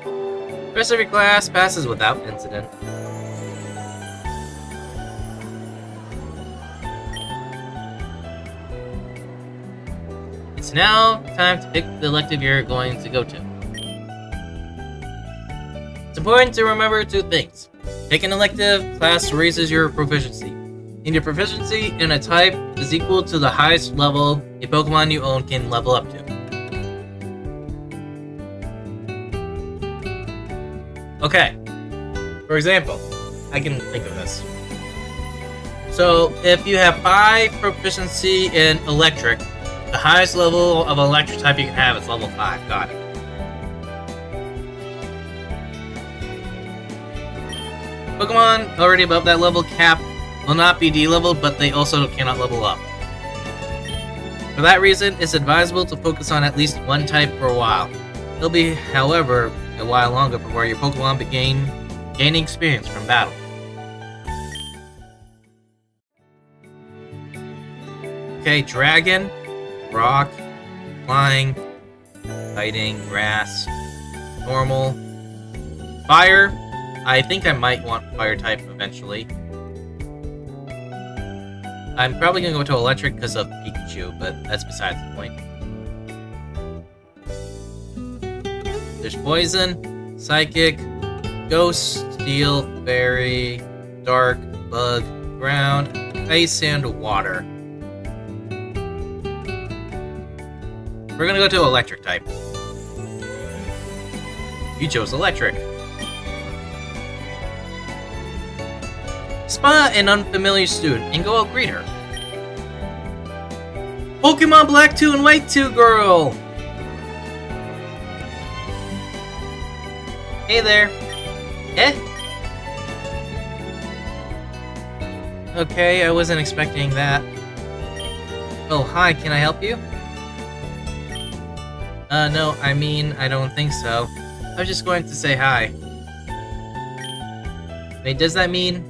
The rest of your class passes without incident. It's now time to pick the elective you're going to go to. It's important to remember two things. Pick an elective, class raises your proficiency. And your proficiency in a type is equal to the highest level a Pokemon you own can level up to. Okay. For example, I can think of this. So, if you have 5 proficiency in electric, the highest level of electric type you can have is level 5. Got it. Pokemon already above that level cap will not be D-leveled, but they also cannot level up. For that reason, it's advisable to focus on at least one type for a while. It'll be, however, a while longer before your Pokemon begin gaining experience from battle. Okay, Dragon, Rock, Flying, Fighting, Grass, Normal, Fire. I think I might want Fire type eventually. I'm probably gonna go to Electric because of Pikachu, but that's besides the point. There's Poison, Psychic, Ghost, Steel, Fairy, Dark, Bug, Ground, Ice, and Water. We're gonna go to Electric type. You chose Electric. Spot an unfamiliar student and go out greet her. Pokemon Black 2 and White 2 girl! Hey there. Eh? Okay, I wasn't expecting that. Oh, hi, can I help you? No, I mean, I don't think so. I was just going to say hi. Wait, does that mean,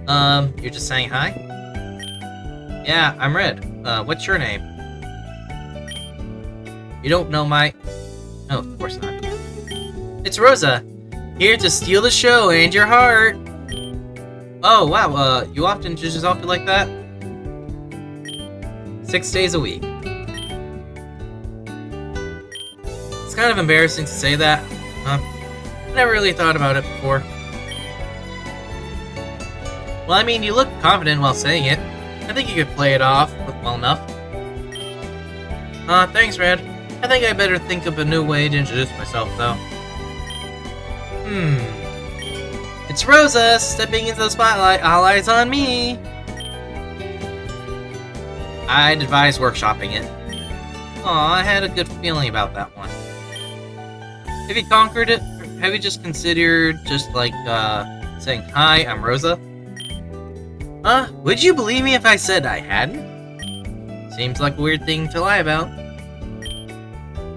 you're just saying hi? Yeah, I'm Red. What's your name? You don't know my... Oh, of course not. It's Rosa, here to steal the show and your heart. Oh, wow, you often judge yourself like that? 6 days a week. It's kind of embarrassing to say that. I never really thought about it before. Well, I mean, you look confident while saying it. I think you could play it off well enough. Thanks, Red. I think I better think of a new way to introduce myself, though. It's Rosa, stepping into the spotlight. All eyes on me. I'd advise workshopping it. Aw, I had a good feeling about that one. Have you conquered it? Or have you just considered saying, hi, I'm Rosa? Would you believe me if I said I hadn't? Seems like a weird thing to lie about.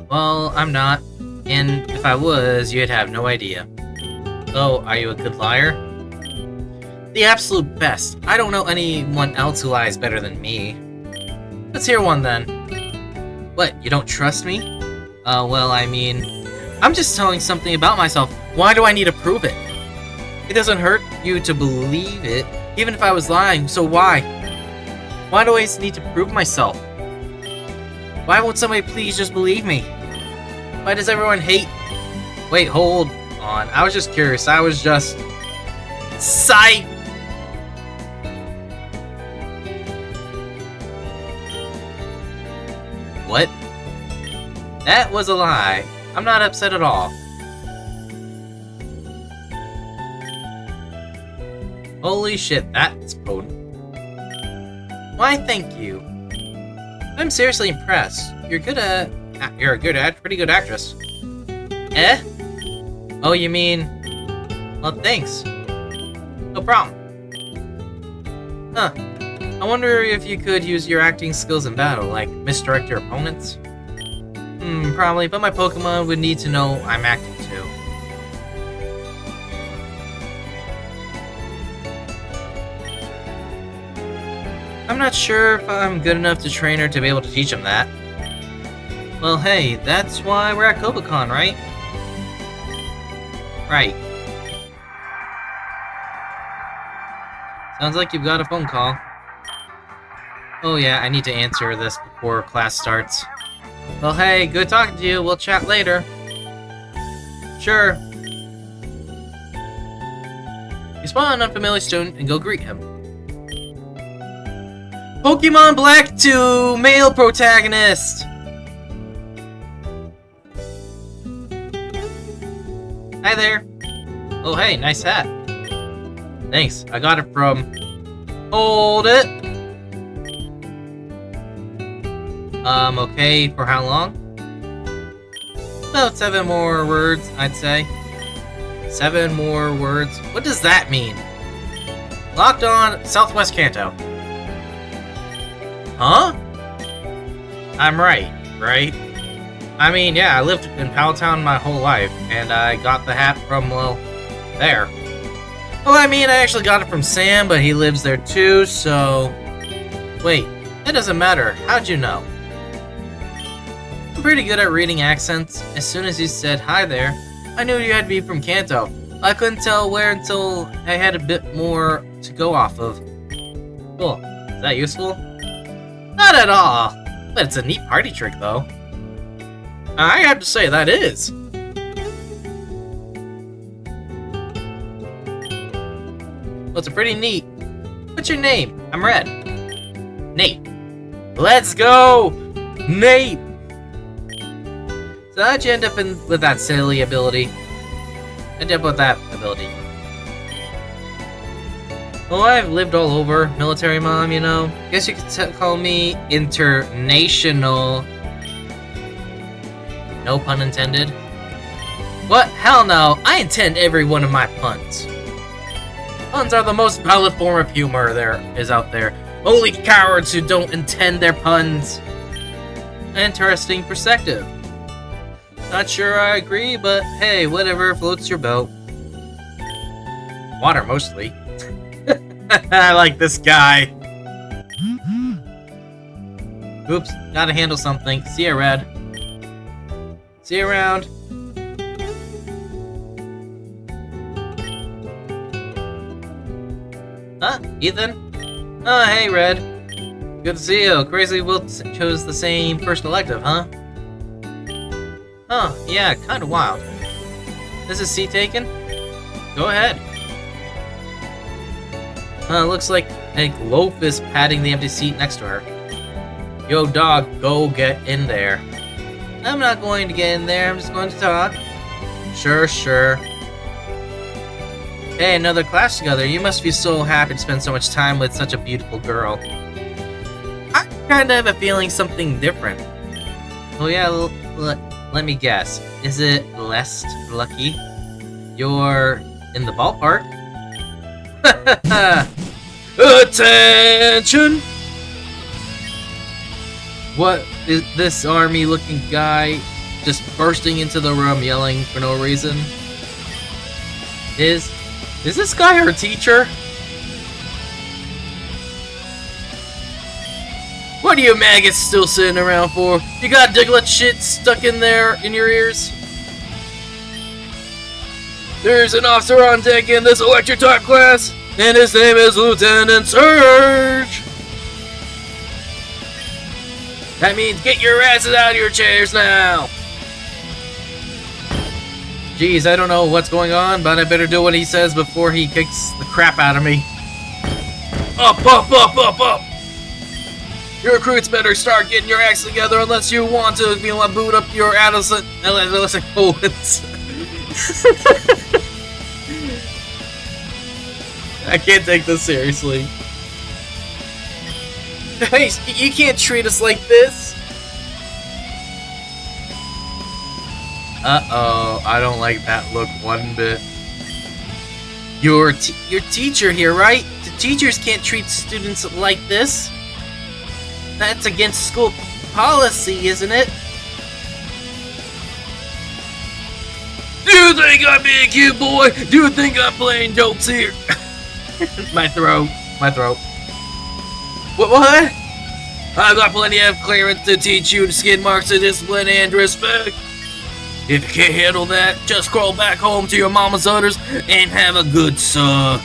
Well, I'm not. And if I was, you'd have no idea. So, are you a good liar? The absolute best. I don't know anyone else who lies better than me. Let's hear one then. What, you don't trust me? Well, I mean... I'm just telling something about myself. Why do I need to prove it? It doesn't hurt you to believe it, even if I was lying, so why? Why do I need to prove myself? Why won't somebody please just believe me? Why does everyone hate... Wait, hold on. I was just curious. I was just... Psych! What? That was a lie. I'm not upset at all. Holy shit, that's potent. Why, thank you. I'm seriously impressed. You're pretty good actress. Eh? Oh, you mean... Well, thanks. No problem. Huh. I wonder if you could use your acting skills in battle, like misdirect your opponents? Probably, but my Pokémon would need to know I'm acting too. I'm not sure if I'm good enough to train her to be able to teach him that. Well, hey, that's why we're at Kobacon, right? Right. Sounds like you've got a phone call. Oh yeah, I need to answer this before class starts. Well, hey, good talking to you. We'll chat later. Sure. You spot an unfamiliar student and go greet him. Pokemon Black 2 male protagonist! Hi there. Oh, hey, nice hat. Thanks, I got it from... Hold it! Okay, for how long? About 7 more words, I'd say. 7 more words? What does that mean? Locked on Southwest Kanto. Huh? I'm right? I mean, yeah, I lived in Palatown my whole life, and I got the hat from, well, there. Well, I mean, I actually got it from Sam, but he lives there too, so... Wait, that doesn't matter. How'd you know? I'm pretty good at reading accents. As soon as you said hi there, I knew you had to be from Kanto. I couldn't tell where until I had a bit more to go off of. Cool. Is that useful? Not at all. But it's a neat party trick, though. I have to say, that is. Well, it's pretty neat. What's your name? I'm Red. Nate. Let's go! Nate! So how'd you end up with that silly ability? End up with that ability. Well, I've lived all over, military mom, you know. Guess you could call me international. No pun intended. What? Hell no. I intend every one of my puns. Puns are the most valid form of humor there is out there. Only cowards who don't intend their puns. Interesting perspective. Not sure I agree, but hey, whatever floats your boat. Water, mostly. I like this guy. Oops, gotta handle something. See ya, Red. See you around. Huh? Ethan? Oh, hey, Red. Good to see you. Crazy Will chose the same first elective, huh? Oh, yeah, kinda wild. This is seat taken? Go ahead. Looks like Loaf is patting the empty seat next to her. Yo, dog, go get in there. I'm not going to get in there, I'm just going to talk. Sure. Hey, another class together. You must be so happy to spend so much time with such a beautiful girl. I kinda have a feeling something different. Oh yeah, let me guess. Is it less lucky? You're in the ballpark? Attention! What is this army-looking guy just bursting into the room yelling for no reason? Is this guy her teacher? What are you maggots still sitting around for? You got Diglett shit stuck in there in your ears? There's an officer on deck in this electric type class, and his name is Lieutenant Surge! That means get your asses out of your chairs now! Jeez, I don't know what's going on, but I better do what he says before he kicks the crap out of me. Up! Your recruits better start getting your acts together unless you want to be able to boot up your adolescent poets. I can't take this seriously. Hey, you can't treat us like this! Uh-oh, I don't like that look one bit. You're teacher here, right? The teachers can't treat students like this. That's against school policy, isn't it? Do you think I'm being cute, boy? Do you think I'm playing jokes here? My throat. What? I've got plenty of clearance to teach you skid marks of discipline and respect. If you can't handle that, just crawl back home to your mama's udders and have a good suck.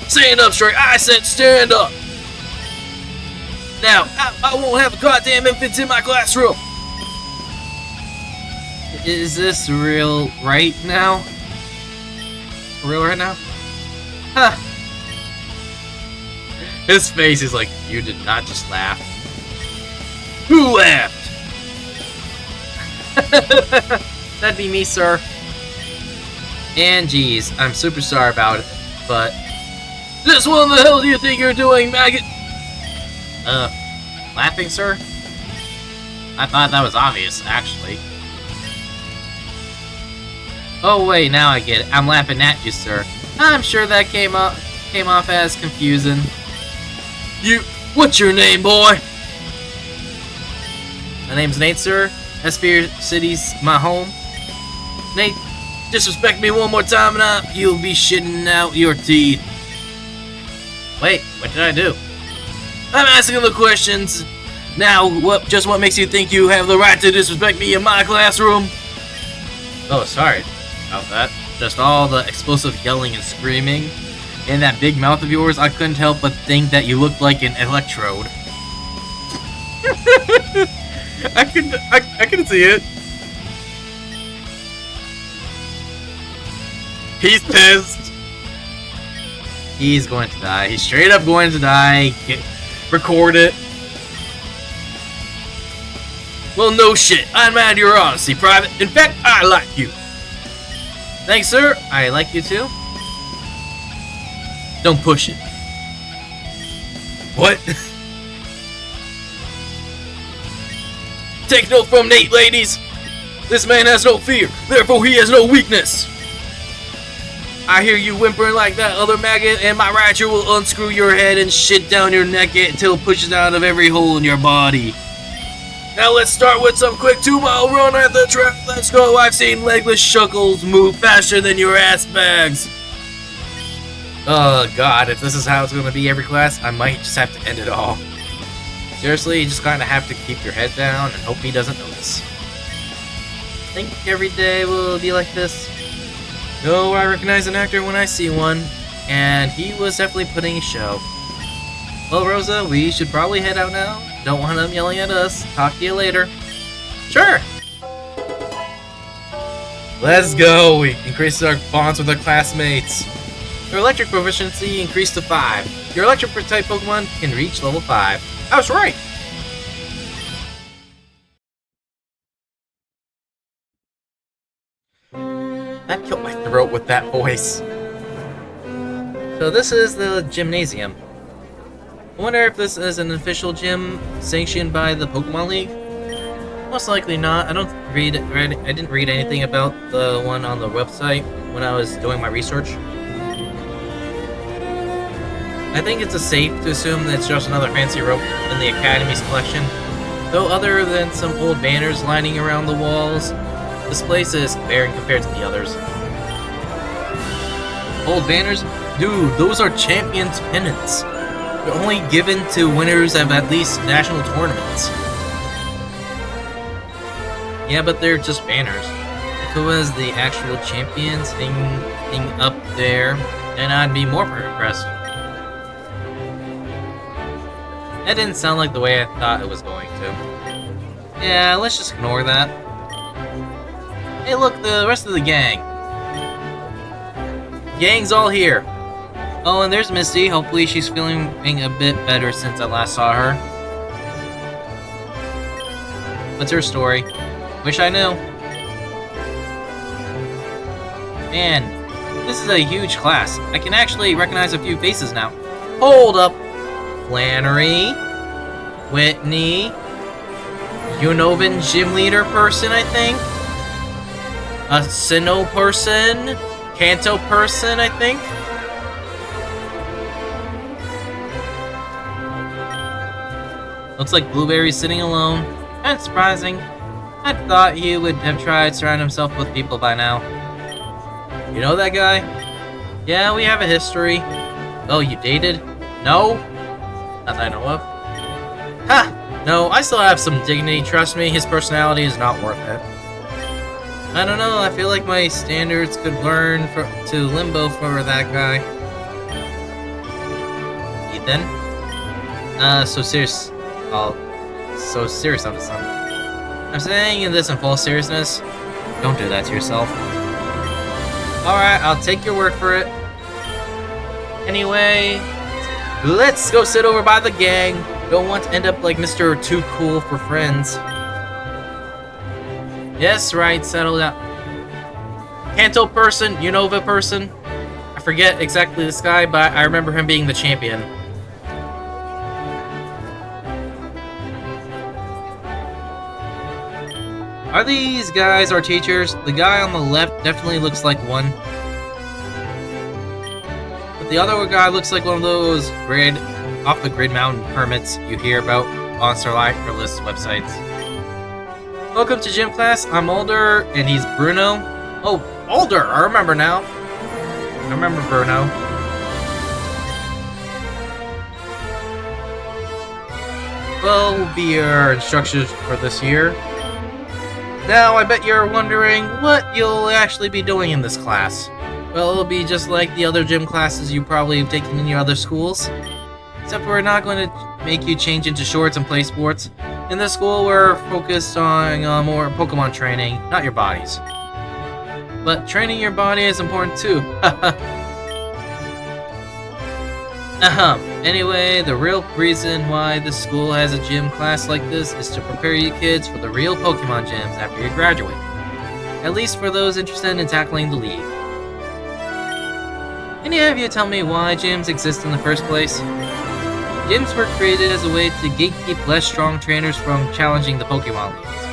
Stand up straight. I said stand up. Now, I won't have a goddamn infants in my classroom. Is this real right now? Real right now? Huh. His face is like, you did not just laugh. Who laughed? That'd be me, sir. And geez, I'm super sorry about it, but... Just what the hell do you think you're doing, maggot? Laughing, sir? I thought that was obvious, actually. Oh wait, now I get it. I'm laughing at you, sir. I'm sure that came off as confusing. What's your name, boy? My name's Nate, sir. Esphere City's my home. Nate, disrespect me one more time and you'll be shitting out your teeth. Wait, what did I do? I'm asking the questions. Now, what makes you think you have the right to disrespect me in my classroom? Oh, sorry about that. Just all the explosive yelling and screaming. And that big mouth of yours, I couldn't help but think that you looked like an electrode. I couldn't see it. He's pissed. He's going to die. He's straight up going to die. Record it. Well, no shit. I'm mad at your honesty, Private. In fact, I like you. Thanks, sir. I like you too. Don't push it. What? Take note from Nate, ladies! This man has no fear, therefore he has no weakness! I hear you whimpering like that other maggot, and my ratchet will unscrew your head and shit down your neck until it pushes out of every hole in your body. Now let's start with some quick 2-mile run at the track. Let's go. I've seen legless shuckles move faster than your ass bags. Oh god, if this is how it's going to be every class, I might just have to end it all. Seriously, you just kind of have to keep your head down and hope he doesn't notice. Think every day will be like this? No, I recognize an actor when I see one, and he was definitely putting a show. Well, Rosa, we should probably head out now. Don't want them yelling at us. Talk to you later. Sure! Let's go! We increased our bonds with our classmates. Your electric proficiency increased to 5. Your electric type Pokemon can reach level 5. I was right! That killed my throat with that voice. So this is the gymnasium. I wonder if this is an official gym sanctioned by the Pokemon League? Most likely not. I didn't read anything about the one on the website when I was doing my research. I think it's safe to assume that it's just another fancy rope in the Academy's collection. Though other than some old banners lining around the walls, this place is barren compared to the others. Old banners? Dude, those are champions' pennants. They're only given to winners of at least national tournaments. Yeah, but they're just banners. If it was the actual champions thing up there, then I'd be more impressed. That didn't sound like the way I thought it was going to. Yeah, let's just ignore that. Hey look, the rest of the gang. Gang's all here. Oh, and there's Misty. Hopefully she's feeling a bit better since I last saw her. What's her story? Wish I knew. Man, this is a huge class. I can actually recognize a few faces now. Hold up. Flannery. Whitney. Unovan gym leader person, I think. A Sinnoh person. Kanto person, I think. Looks like Blueberry's sitting alone. Kinda surprising. I thought he would have tried surrounding himself with people by now. You know that guy? Yeah, we have a history. Oh, you dated? No? Not that I know of. Ha! No, I still have some dignity. Trust me, his personality is not worth it. I don't know, I feel like my standards could learn to limbo for that guy. Ethan? So serious. Oh, so serious on this one. I'm saying this in full seriousness. Don't do that to yourself. Alright, I'll take your word for it. Anyway, let's go sit over by the gang. Don't want to end up like Mr. Too Cool for Friends. Yes, right, settle down. Kanto person, Unova person. I forget exactly this guy, but I remember him being the champion. Are these guys our teachers? The guy on the left definitely looks like one. But the other guy looks like one of those off-the-grid mountain permits you hear about on survivalist websites. Welcome to gym class. I'm Alder, and he's Bruno. Oh, Alder! I remember now. I remember Bruno. Well, will be your instructors for this year. Now, I bet you're wondering what you'll actually be doing in this class. Well, it'll be just like the other gym classes you probably have taken in your other schools. Except we're not going to make you change into shorts and play sports. In this school, we're focused on more Pokemon training, not your bodies. But training your body is important too. Anyway, the real reason why this school has a gym class like this is to prepare you kids for the real Pokemon gyms after you graduate. At least for those interested in tackling the league. Any of you tell me why gyms exist in the first place? Gyms were created as a way to gatekeep less strong trainers from challenging the Pokemon leagues.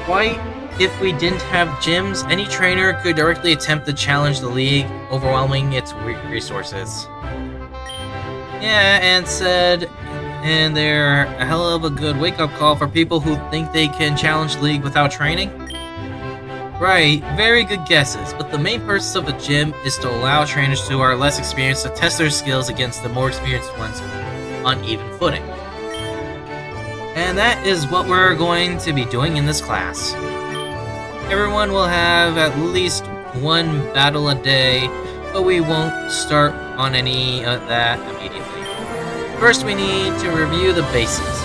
Quite if we didn't have gyms, any trainer could directly attempt to challenge the league, overwhelming its resources. Yeah, and they're a hell of a good wake-up call for people who think they can challenge the league without training. Right, very good guesses, but the main purpose of a gym is to allow trainers who are less experienced to test their skills against the more experienced ones on even footing. And that is what we're going to be doing in this class. Everyone will have at least one battle a day, but we won't start on any of that immediately. First, we need to review the basics.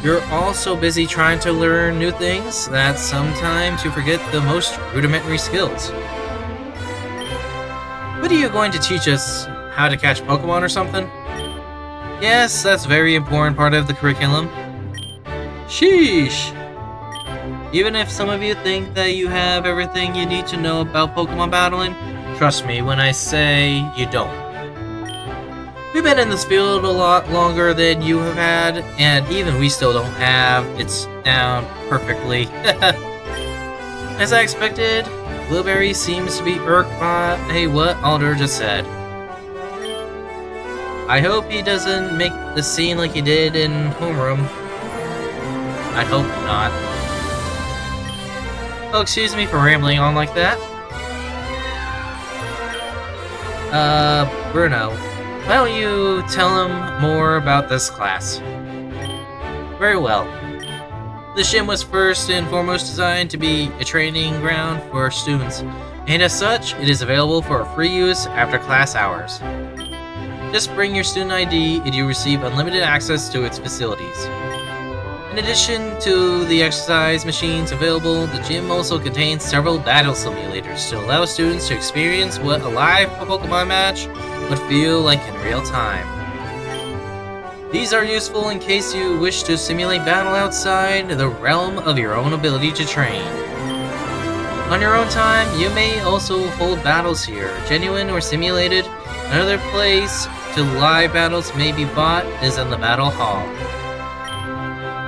You're all so busy trying to learn new things that sometimes you forget the most rudimentary skills. What are you going to teach us? How to catch Pokemon or something? Yes, that's a very important part of the curriculum. Sheesh! Even if some of you think that you have everything you need to know about Pokemon battling, trust me when I say you don't. We've been in this field a lot longer than you have had, and even we still don't have it down perfectly. As I expected, Blueberry seems to be irked by what Alder just said. I hope he doesn't make the scene like he did in homeroom. I hope not. Oh, excuse me for rambling on like that. Bruno, why don't you tell him more about this class? Very well. This gym was first and foremost designed to be a training ground for students, and as such, it is available for free use after class hours. Just bring your student ID and you receive unlimited access to its facilities. In addition to the exercise machines available, the gym also contains several battle simulators to allow students to experience what a live Pokemon match would feel like in real time. These are useful in case you wish to simulate battle outside the realm of your own ability to train. On your own time, you may also hold battles here, genuine or simulated. Another place to live battles may be bought is in the Battle Hall.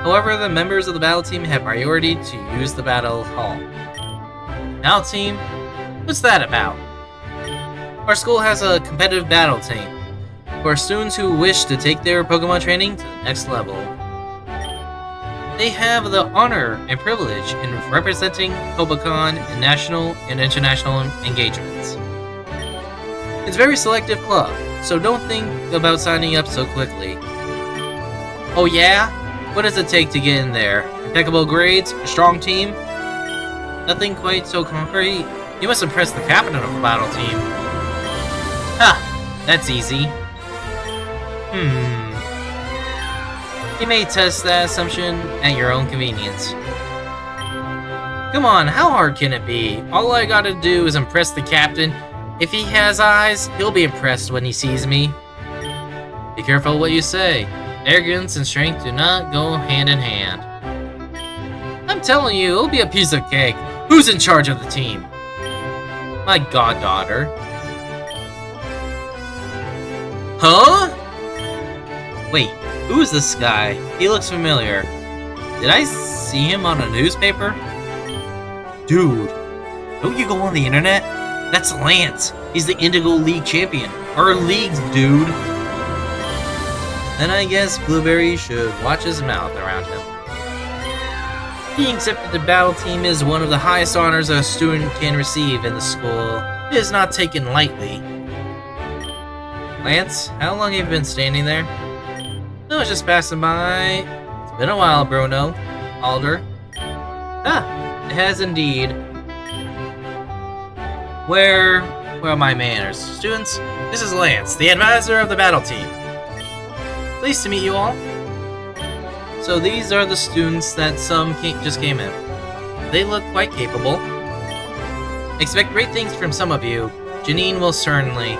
However, the members of the battle team have priority to use the Battle Hall. Battle team? What's that about? Our school has a competitive battle team for students who wish to take their Pokemon training to the next level. They have the honor and privilege in representing Pokemon in national and international engagements. It's a very selective club, so don't think about signing up so quickly. Oh yeah? What does it take to get in there? Impeccable grades? A strong team? Nothing quite so concrete. You must impress the captain of the battle team. Ha! That's easy. You may test that assumption at your own convenience. Come on, how hard can it be? All I gotta do is impress the captain. If he has eyes, he'll be impressed when he sees me. Be careful what you say. Arrogance and strength do not go hand in hand. I'm telling you, it'll be a piece of cake. Who's in charge of the team? My goddaughter. Huh? Wait, who is this guy? He looks familiar. Did I see him on a newspaper? Dude, don't you go on the internet? That's Lance. He's the Indigo League champion. Our leagues, dude. Then I guess Blueberry should watch his mouth around him. Being accepted to the battle team is one of the highest honors a student can receive in the school. It is not taken lightly. Lance, how long have you been standing there? I was just passing by. It's been a while, Bruno. Alder. Ah, it has indeed. Where are my manners? Students, this is Lance, the advisor of the battle team. Pleased to meet you all. So these are the students that just came in. They look quite capable. Expect great things from some of you. Janine will certainly.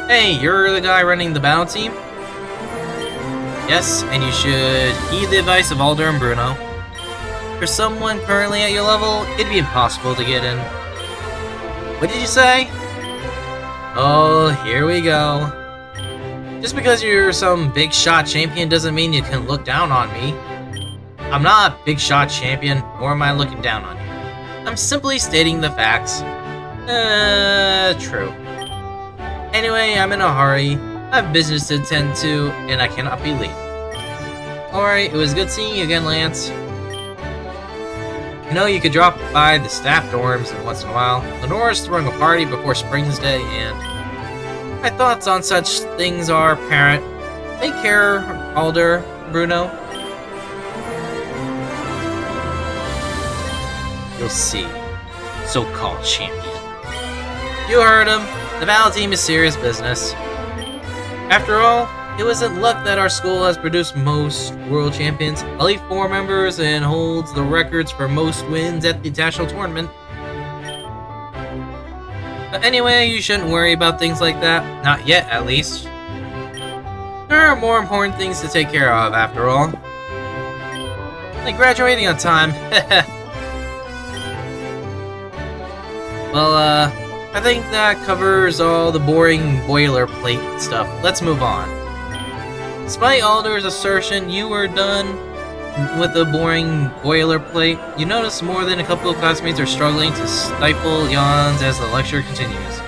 Hey, you're the guy running the battle team? Yes, and you should heed the advice of Alder and Bruno. For someone currently at your level, it'd be impossible to get in. What did you say? Oh, here we go. Just because you're some big shot champion doesn't mean you can look down on me. I'm not a big shot champion, nor am I looking down on you. I'm simply stating the facts. True. Anyway, I'm in a hurry. I have business to attend to, and I cannot be late. Alright, it was good seeing you again, Lance. You know, you could drop by the staff dorms once in a while. Lenore's throwing a party before Spring's Day, and my thoughts on such things are apparent. Take care, Alder, Bruno. You'll see. So-called champion. You heard him. The battle team is serious business. After all, it wasn't luck that our school has produced most world champions, Elite 4 members, and holds the records for most wins at the national tournament. But anyway, you shouldn't worry about things like that. Not yet, at least. There are more important things to take care of, after all. Like graduating on time. Well, I think that covers all the boring boilerplate stuff. Let's move on. Despite Alder's assertion you were done with the boring boilerplate, you notice more than a couple of classmates are struggling to stifle yawns as the lecture continues.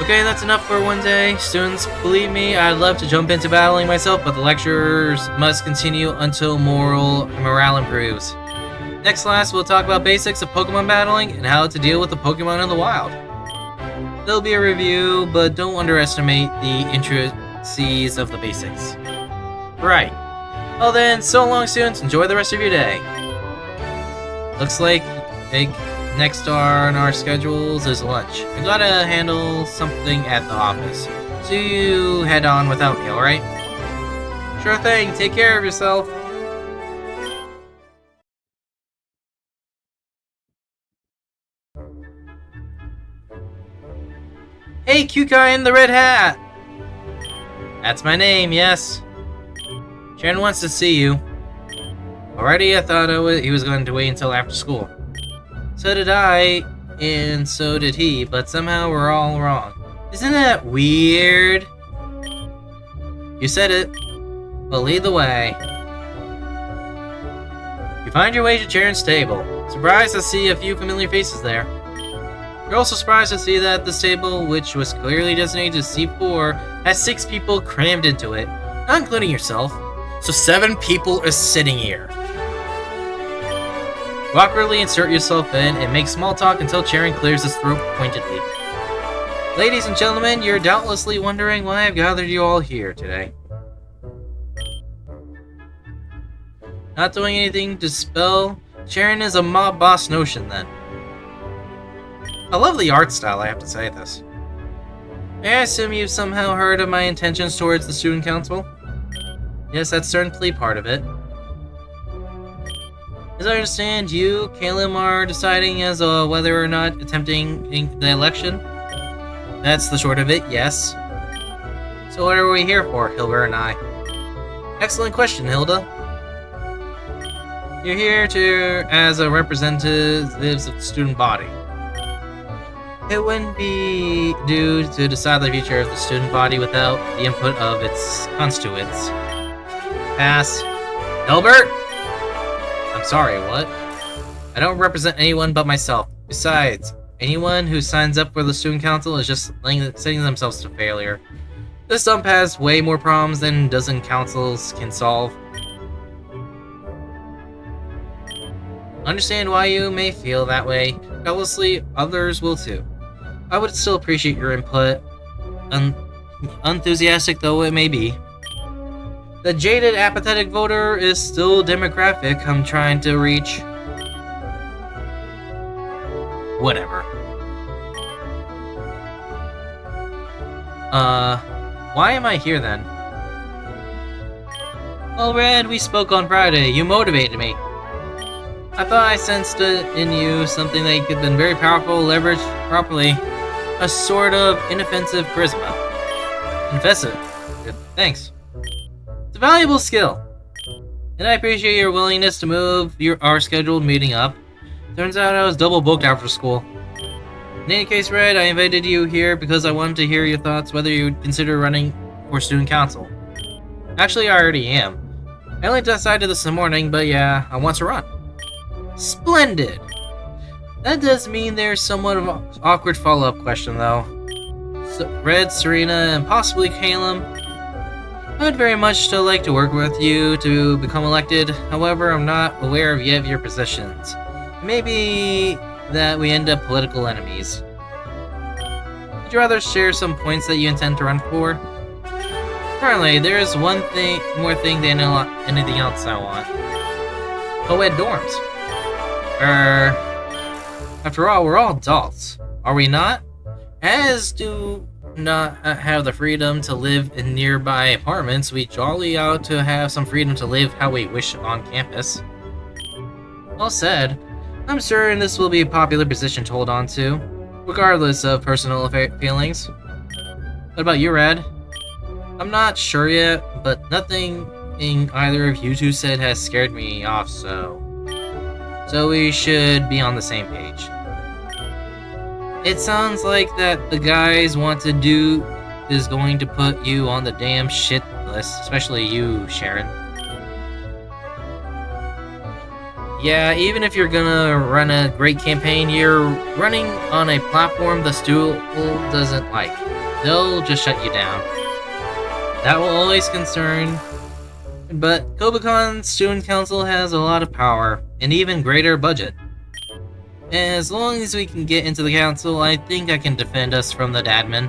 Okay, that's enough for one day. Students, believe me, I'd love to jump into battling myself, but the lectures must continue until morale improves. Next class, we'll talk about basics of Pokemon battling and how to deal with the Pokemon in the wild. There'll be a review, but don't underestimate the intricacies of the basics. Right. Well then, so long students, enjoy the rest of your day. Looks like next on our schedules is lunch. I gotta handle something at the office, so you head on without me, alright? Sure thing, take care of yourself. Hey, cute guy in the red hat! That's my name, yes. Sharon wants to see you. Already, I thought he was going to wait until after school. So did I, and so did he, but somehow we're all wrong. Isn't that weird? You said it. Well, lead the way. You find your way to Sharon's table. Surprised to see a few familiar faces there. You're also surprised to see that this table, which was clearly designated to C4, has 6 people crammed into it, not including yourself. So 7 people are sitting here. You awkwardly insert yourself in and make small talk until Sharon clears his throat pointedly. Ladies and gentlemen, you're doubtlessly wondering why I've gathered you all here today. Not doing anything to spell Sharon is a mob boss notion then. I love the art style, I have to say this. May I assume you've somehow heard of my intentions towards the student council? Yes, that's certainly part of it. As I understand, you, Caleb, are deciding as whether or not attempting the election? That's the short of it, yes. So what are we here for, Hilda and I? Excellent question, Hilda. You're here as a representatives of the student body. It wouldn't be due to decide the future of the student body without the input of its constituents. Pass. Hilbert? I'm sorry, what? I don't represent anyone but myself. Besides, anyone who signs up for the student council is just setting themselves to failure. This dump has way more problems than a dozen councils can solve. Understand why you may feel that way. Doubtlessly, others will too. I would still appreciate your input, enthusiastic though it may be. The jaded, apathetic voter is still a demographic I'm trying to reach. Whatever. Why am I here then? Well, Red, we spoke on Friday. You motivated me. I thought I sensed in you something that could have been very powerful, leveraged properly. A sort of inoffensive charisma. Inoffensive. Thanks. It's a valuable skill. And I appreciate your willingness to move our scheduled meeting up. Turns out I was double booked after school. In any case, Red, I invited you here because I wanted to hear your thoughts whether you would consider running for student council. Actually, I already am. I only decided this morning, but yeah, I want to run. Splendid! That does mean there's somewhat of an awkward follow-up question, though. Red, Serena, and possibly Caleb. I would very much still like to work with you to become elected. However, I'm not aware of yet of your positions. Maybe that we end up political enemies. Would you rather share some points that you intend to run for? Currently, there is one more thing than anything else I want. Co-ed dorms. After all, we're all adults, are we not? As do not have the freedom to live in nearby apartments, we jolly out to have some freedom to live how we wish on campus. Well said. I'm certain this will be a popular position to hold on to, regardless of personal feelings. What about you, Red? I'm not sure yet, but nothing in either of you two said has scared me off, so we should be on the same page. It sounds like that the guys want to do is going to put you on the damn shit list, especially you, Sharon. Yeah, even if you're gonna run a great campaign, you're running on a platform the stool doesn't like. They'll just shut you down. That will always concern. But Kobacon Student Council has a lot of power, and even greater budget. As long as we can get into the council, I think I can defend us from the admin.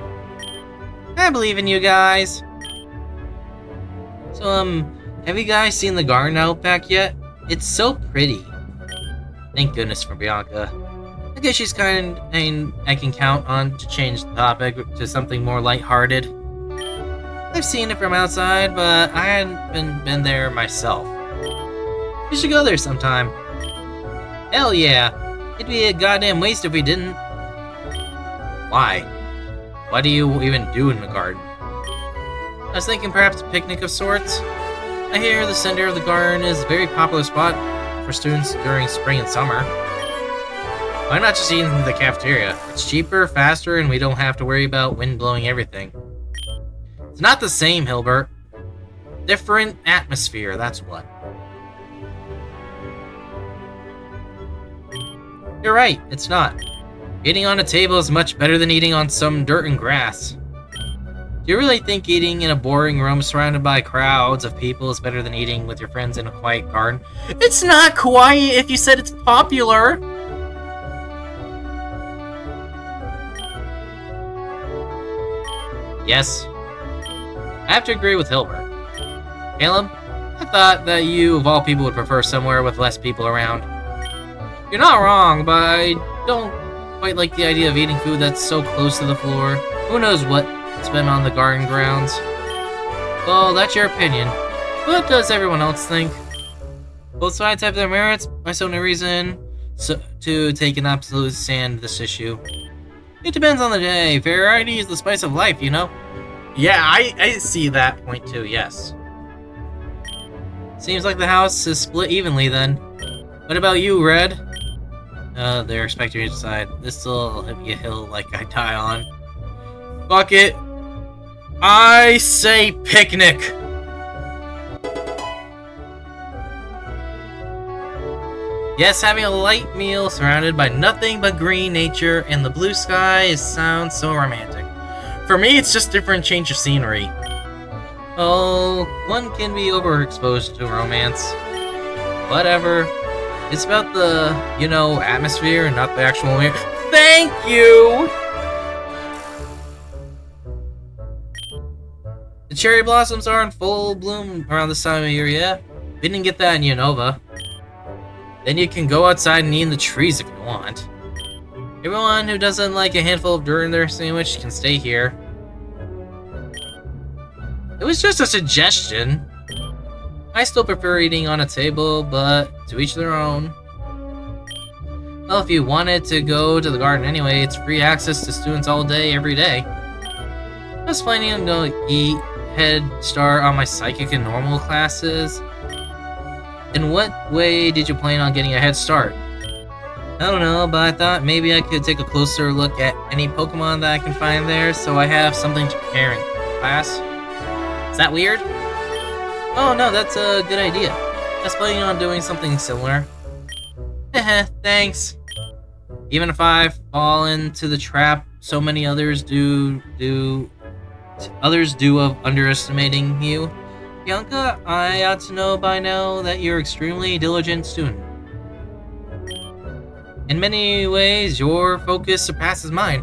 I believe in you guys. So, have you guys seen the garden out back yet? It's so pretty. Thank goodness for Bianca. I guess she's kind and I can count on to change the topic to something more lighthearted. I've seen it from outside, but I hadn't been there myself. We should go there sometime. Hell yeah! It'd be a goddamn waste if we didn't. Why? What do you even do in the garden? I was thinking perhaps a picnic of sorts. I hear the center of the garden is a very popular spot for students during spring and summer. Why not just eat in the cafeteria? It's cheaper, faster, and we don't have to worry about wind blowing everything. It's not the same, Hilbert. Different atmosphere, that's what. You're right, it's not. Eating on a table is much better than eating on some dirt and grass. Do you really think eating in a boring room surrounded by crowds of people is better than eating with your friends in a quiet garden? It's not quiet if you said it's popular! Yes. I have to agree with Hilbert. Caleb, I thought that you, of all people, would prefer somewhere with less people around. You're not wrong, but I don't quite like the idea of eating food that's so close to the floor. Who knows what's been on the garden grounds? Well, that's your opinion. What does everyone else think? Both sides have their merits. I saw no reason to take an absolute stand on this issue. It depends on the day. Variety is the spice of life, you know? Yeah, I see that point too, yes. Seems like the house is split evenly then. What about you, Red? They're expecting you to decide. This'll be a hill like I die on. Fuck it. I say picnic! Yes, having a light meal surrounded by nothing but green nature and the blue sky sounds so romantic. For me, it's just different change of scenery. Oh, one can be overexposed to romance. Whatever. It's about the, atmosphere and not the actual moment. Thank you! The cherry blossoms are in full bloom around this time of year, yeah? We didn't get that in Unova. Then you can go outside and eat in the trees if you want. Everyone who doesn't like a handful of dirt in their sandwich can stay here. It was just a suggestion. I still prefer eating on a table, but to each their own. Well, if you wanted to go to the garden anyway, it's free access to students all day, every day. I was planning on going to eat Head Start on my psychic and normal classes. In what way did you plan on getting a head start? I don't know, but I thought maybe I could take a closer look at any Pokemon that I can find there, so I have something to prepare in class. Is that weird? Oh no, that's a good idea. I was planning on doing something similar. Heh, thanks. Even if I fall into the trap so many others do of underestimating you, Bianca, I ought to know by now that you're an extremely diligent student. In many ways, your focus surpasses mine.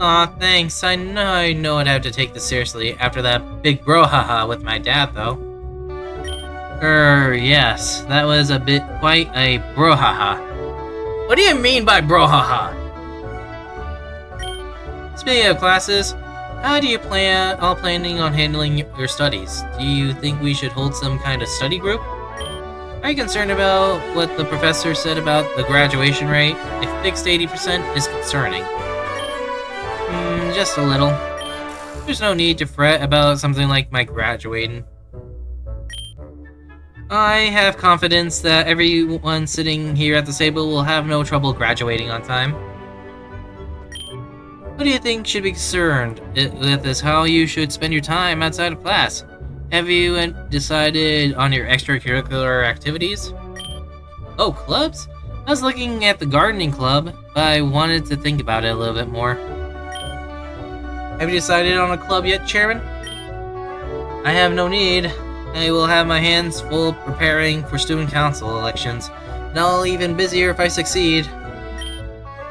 Aw, thanks. I know I'd have to take this seriously after that big brouhaha with my dad, though. Yes, that was quite a brouhaha. What do you mean by brouhaha? Speaking of classes, how do you planning on handling your studies? Do you think we should hold some kind of study group? Are you concerned about what the professor said about the graduation rate? A fixed 80% is concerning. Just a little. There's no need to fret about something like my graduating. I have confidence that everyone sitting here at the table will have no trouble graduating on time. What do you think should be concerned with is how you should spend your time outside of class? Have you decided on your extracurricular activities? Oh, clubs? I was looking at the gardening club, but I wanted to think about it a little bit more. Have you decided on a club yet, Chairman? I have no need. I will have my hands full preparing for student council elections, and I'll even busier if I succeed.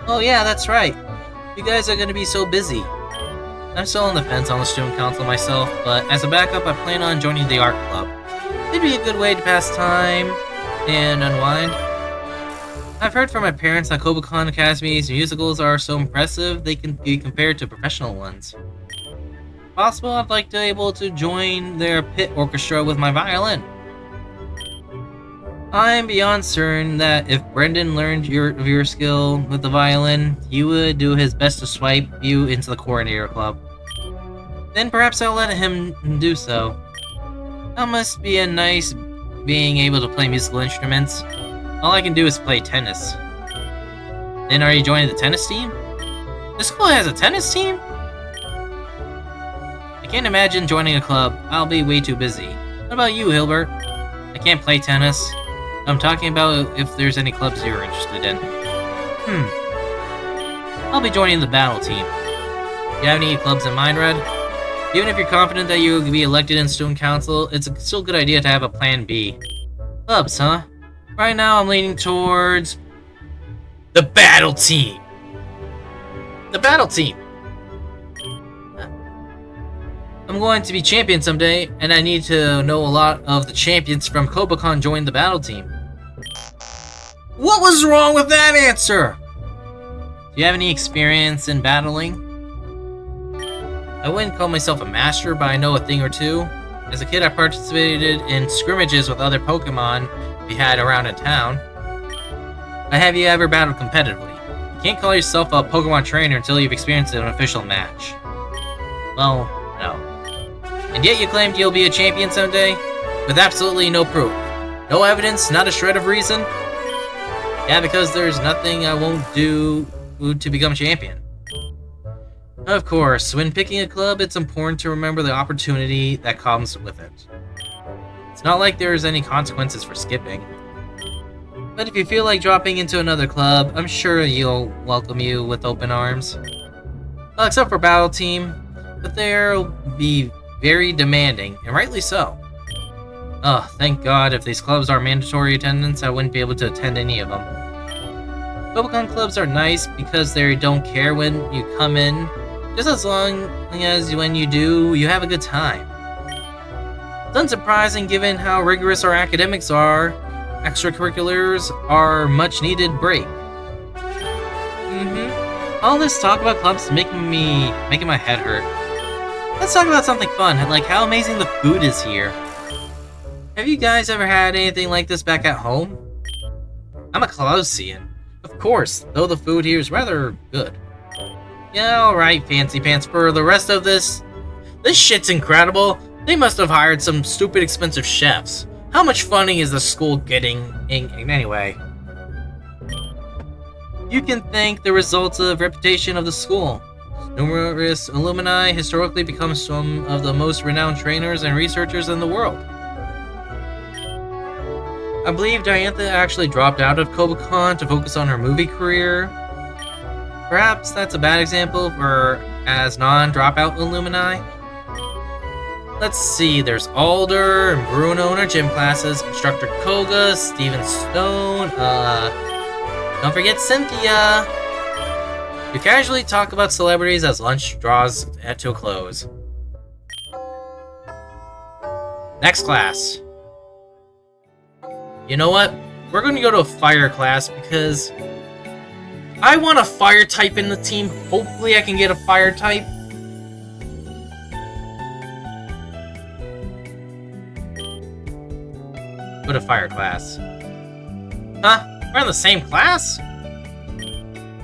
Oh yeah, that's right. You guys are gonna be so busy. I'm still on the fence on the student council myself, but as a backup I plan on joining the art club. It'd be a good way to pass time and unwind. I've heard from my parents that Kobukan Academy's musicals are so impressive they can be compared to professional ones. Possible I'd like to be able to join their pit orchestra with my violin. I'm beyond certain that if Brendan learned your skill with the violin, he would do his best to swipe you into the coordinator club. Then perhaps I'll let him do so. That must be a nice being able to play musical instruments. All I can do is play tennis. Then are you joining the tennis team? The school has a tennis team? I can't imagine joining a club. I'll be way too busy. What about you, Hilbert? I can't play tennis. I'm talking about if there's any clubs you're interested in. I'll be joining the battle team. Do you have any clubs in mind, Red? Even if you're confident that you'll be elected in student council, it's still a good idea to have a plan B. Clubs, huh? Right now I'm leaning towards the battle team. The battle team. I'm going to be champion someday, and I need to know a lot of the champions from Kobukan join the battle team. What was wrong with that answer? Do you have any experience in battling? I wouldn't call myself a master, but I know a thing or two. As a kid, I participated in scrimmages with other Pokemon we had around in town. But have you ever battled competitively? You can't call yourself a Pokemon trainer until you've experienced an official match. Well, no. And yet you claimed you'll be a champion someday? With absolutely no proof. No evidence, not a shred of reason? Yeah, because there's nothing I won't do to become champion. Of course, when picking a club, it's important to remember the opportunity that comes with it. It's not like there's any consequences for skipping. But if you feel like dropping into another club, I'm sure you'll welcome you with open arms. Well, except for Battle Team, but they'll be very demanding, and rightly so. Oh, thank God, if these clubs are mandatory attendance, I wouldn't be able to attend any of them. Pokemon clubs are nice because they don't care when you come in, just as long as when you do, you have a good time. It's unsurprising given how rigorous our academics are, extracurriculars are much needed break. All this talk about clubs is making my head hurt. Let's talk about something fun, like how amazing the food is here. Have you guys ever had anything like this back at home? I'm a Colossian. Of course, though the food here is rather good. Yeah, alright, Fancy Pants, for the rest of this shit's incredible. They must have hired some stupid expensive chefs. How much funding is the school getting in anyway? You can thank the results of reputation of the school. Numerous alumni historically become some of the most renowned trainers and researchers in the world. I believe Diantha actually dropped out of Kobucon to focus on her movie career. Perhaps that's a bad example for as non-dropout alumni. Let's see, there's Alder and Bruno in our gym classes, Instructor Koga, Steven Stone, don't forget Cynthia! You casually talk about celebrities as lunch draws to a close. Next class. You know what? We're going to go to a fire class because I want a fire type in the team. Hopefully I can get a fire type. Go to fire class. Huh? We're in the same class?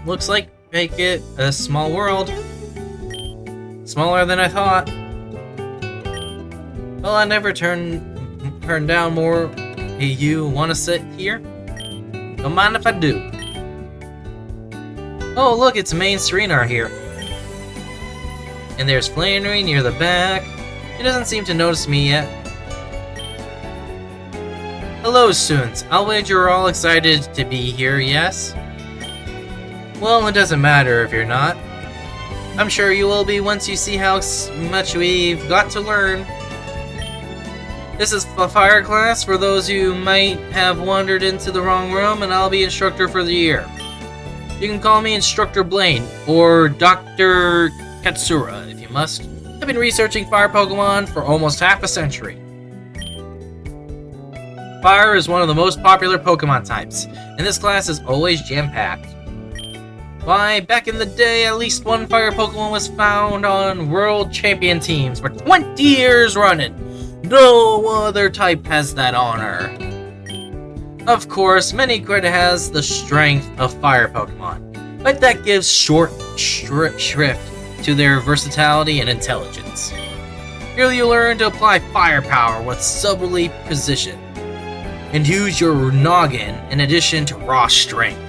Looks like make it a small world. Smaller than I thought. Well, I never turn down more. Hey, you wanna sit here? Don't mind if I do. Oh, look, it's May and Serena are here. And there's Flannery near the back. He doesn't seem to notice me yet. Hello, students. I'll wager you're all excited to be here, yes? Well, it doesn't matter if you're not. I'm sure you will be once you see how much we've got to learn. This is a fire class for those who might have wandered into the wrong room, and I'll be instructor for the year. You can call me Instructor Blaine, or Dr. Katsura, if you must. I've been researching fire Pokemon for almost half a century. Fire is one of the most popular Pokemon types, and this class is always jam-packed. Why, back in the day, at least one fire Pokemon was found on World Champion teams for 20 years running. No other type has that honor. Of course, many credit has the strength of fire Pokemon, but that gives short shrift to their versatility and intelligence. Here you learn to apply firepower with subtly precision, and use your noggin in addition to raw strength.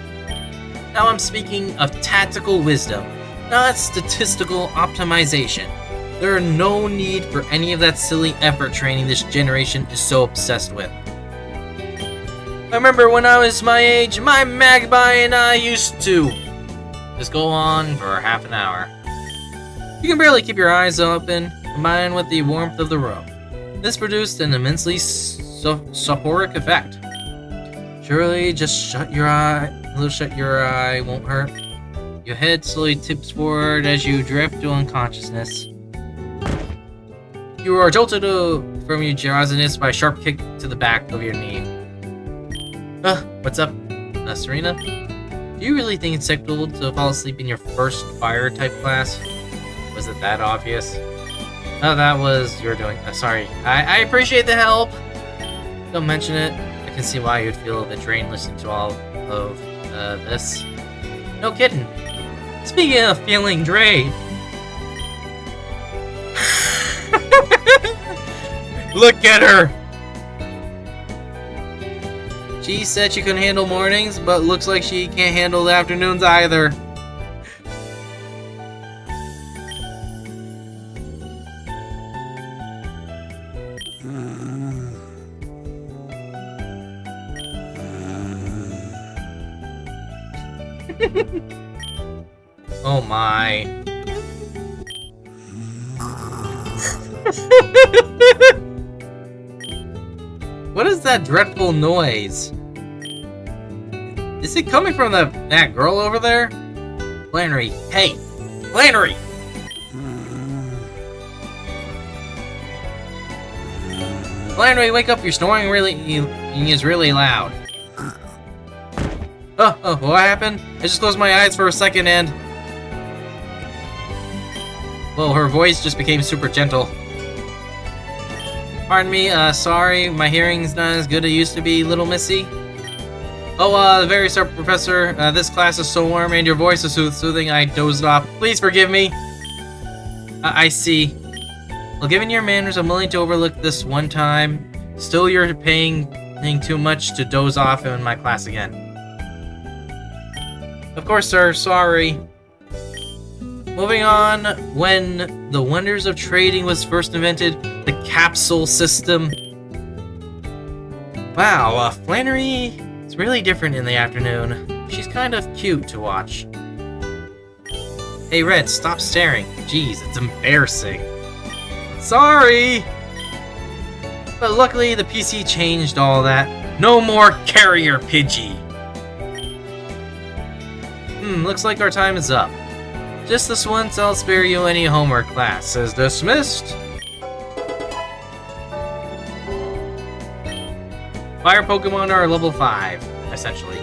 Now I'm speaking of tactical wisdom, not statistical optimization. There are no need for any of that silly effort training this generation is so obsessed with. I remember when I was my age, my Magpie and I used to just go on for half an hour. You can barely keep your eyes open, combined with the warmth of the room. This produced an immensely soporific effect. Surely, just shut your eye, won't hurt. Your head slowly tips forward as you drift to unconsciousness. You are jolted from your drowsiness by a sharp kick to the back of your knee. What's up, Serena? Do you really think it's acceptable to fall asleep in your first fire-type class? Was it that obvious? Oh, that was your doing. Sorry. I appreciate the help. Don't mention it. I can see why you'd feel a bit drained listening to all of this. No kidding. Speaking of feeling drained. Look at her! She said she couldn't handle mornings, but looks like she can't handle the afternoons either. Oh my. What is that dreadful noise? Is it coming from that girl over there? Flannery, hey! Flannery! Flannery, wake up! You're snoring is really loud. Oh, what happened? I just closed my eyes for a second and... Well, her voice just became super gentle. Pardon me, sorry, my hearing's not as good as it used to be, little missy. Oh, very sorry, Professor. This class is so warm and your voice is soothing, I dozed off. Please forgive me. I see. Well, given your manners, I'm willing to overlook this one time. Still, you're paying too much to doze off in my class again. Of course, sir, sorry. Moving on, when the wonders of trading was first invented, the capsule system. Wow, Flannery is really different in the afternoon. She's kind of cute to watch. Hey Red, stop staring. Jeez, it's embarrassing. Sorry! But luckily the PC changed all that. No more carrier Pidgey! Looks like our time is up. Just this once, I'll spare you any homework. Class is dismissed. Fire Pokemon are level 5, essentially.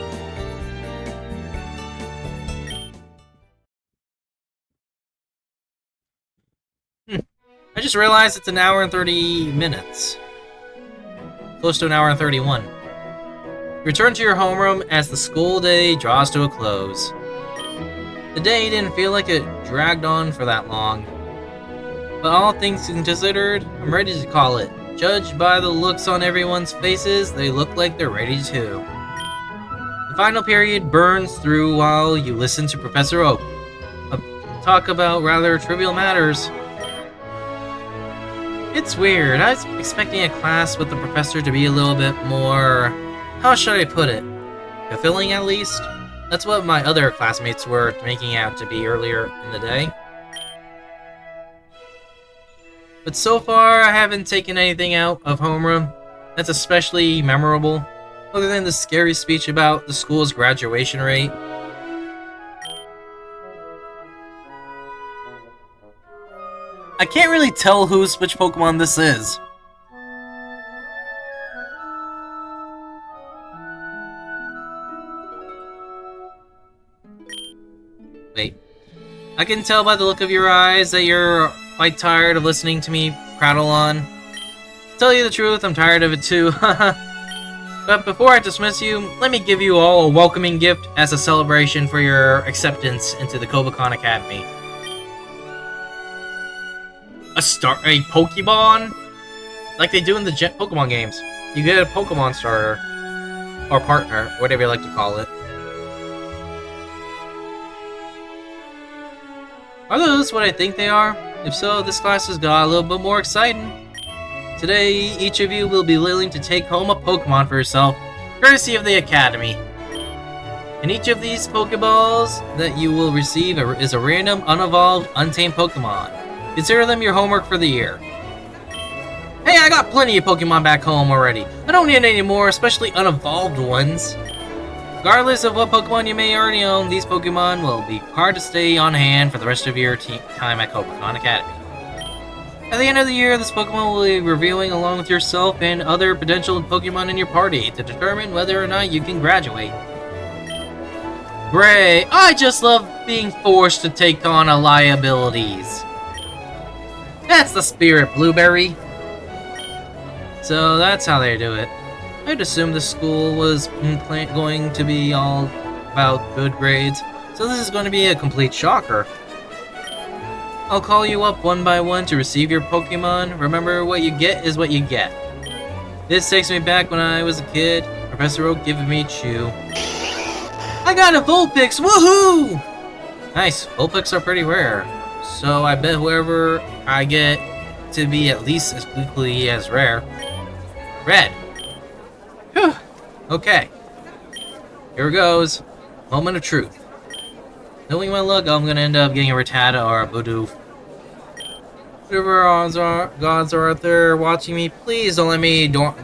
I just realized it's an hour and 30 minutes. Close to an hour and 31. Return to your homeroom as the school day draws to a close. The day didn't feel like it dragged on for that long. But all things considered, I'm ready to call it. Judged by the looks on everyone's faces, they look like they're ready too. The final period burns through while you listen to Professor Oak talk about rather trivial matters. It's weird. I was expecting a class with the professor to be a little bit more... how should I put it? Fulfilling, at least? That's what my other classmates were making out to be earlier in the day. But so far, I haven't taken anything out of homeroom that's especially memorable, other than the scary speech about the school's graduation rate. I can't really tell which Pokemon this is. Wait. I can tell by the look of your eyes that you're quite tired of listening to me prattle on. To tell you the truth, I'm tired of it too, But before I dismiss you, let me give you all a welcoming gift as a celebration for your acceptance into the Kobakon Academy. A Pokemon? Like they do in the Pokemon games. You get a Pokemon starter. Or partner, whatever you like to call it. Are those what I think they are? If so, this class has got a little bit more exciting. Today, each of you will be willing to take home a Pokemon for yourself, courtesy of the Academy. And each of these Pokeballs that you will receive is a random, unevolved, untamed Pokemon. Consider them your homework for the year. Hey, I got plenty of Pokemon back home already. I don't need any more, especially unevolved ones. Regardless of what Pokemon you may already own, these Pokemon will be hard to stay on hand for the rest of your time at Kobakon Academy. At the end of the year, this Pokemon will be reviewing along with yourself and other potential Pokemon in your party to determine whether or not you can graduate. Great! I just love being forced to take on liabilities. That's the spirit, Blueberry. So that's how they do it. I'd assume the school was going to be all about good grades, so this is going to be a complete shocker. I'll call you up one by one to receive your Pokemon. Remember, what you get is what you get. This takes me back when I was a kid. Professor Oak giving me Chew. I got a Vulpix! Woohoo! Nice, Vulpix are pretty rare. So I bet whoever I get to be at least as quickly as rare. Red. Whew. Okay. Here goes. Moment of truth. Knowing my luck, I'm gonna end up getting a Rattata or a Bidoof. Whatever gods are out there watching me, please don't let me don't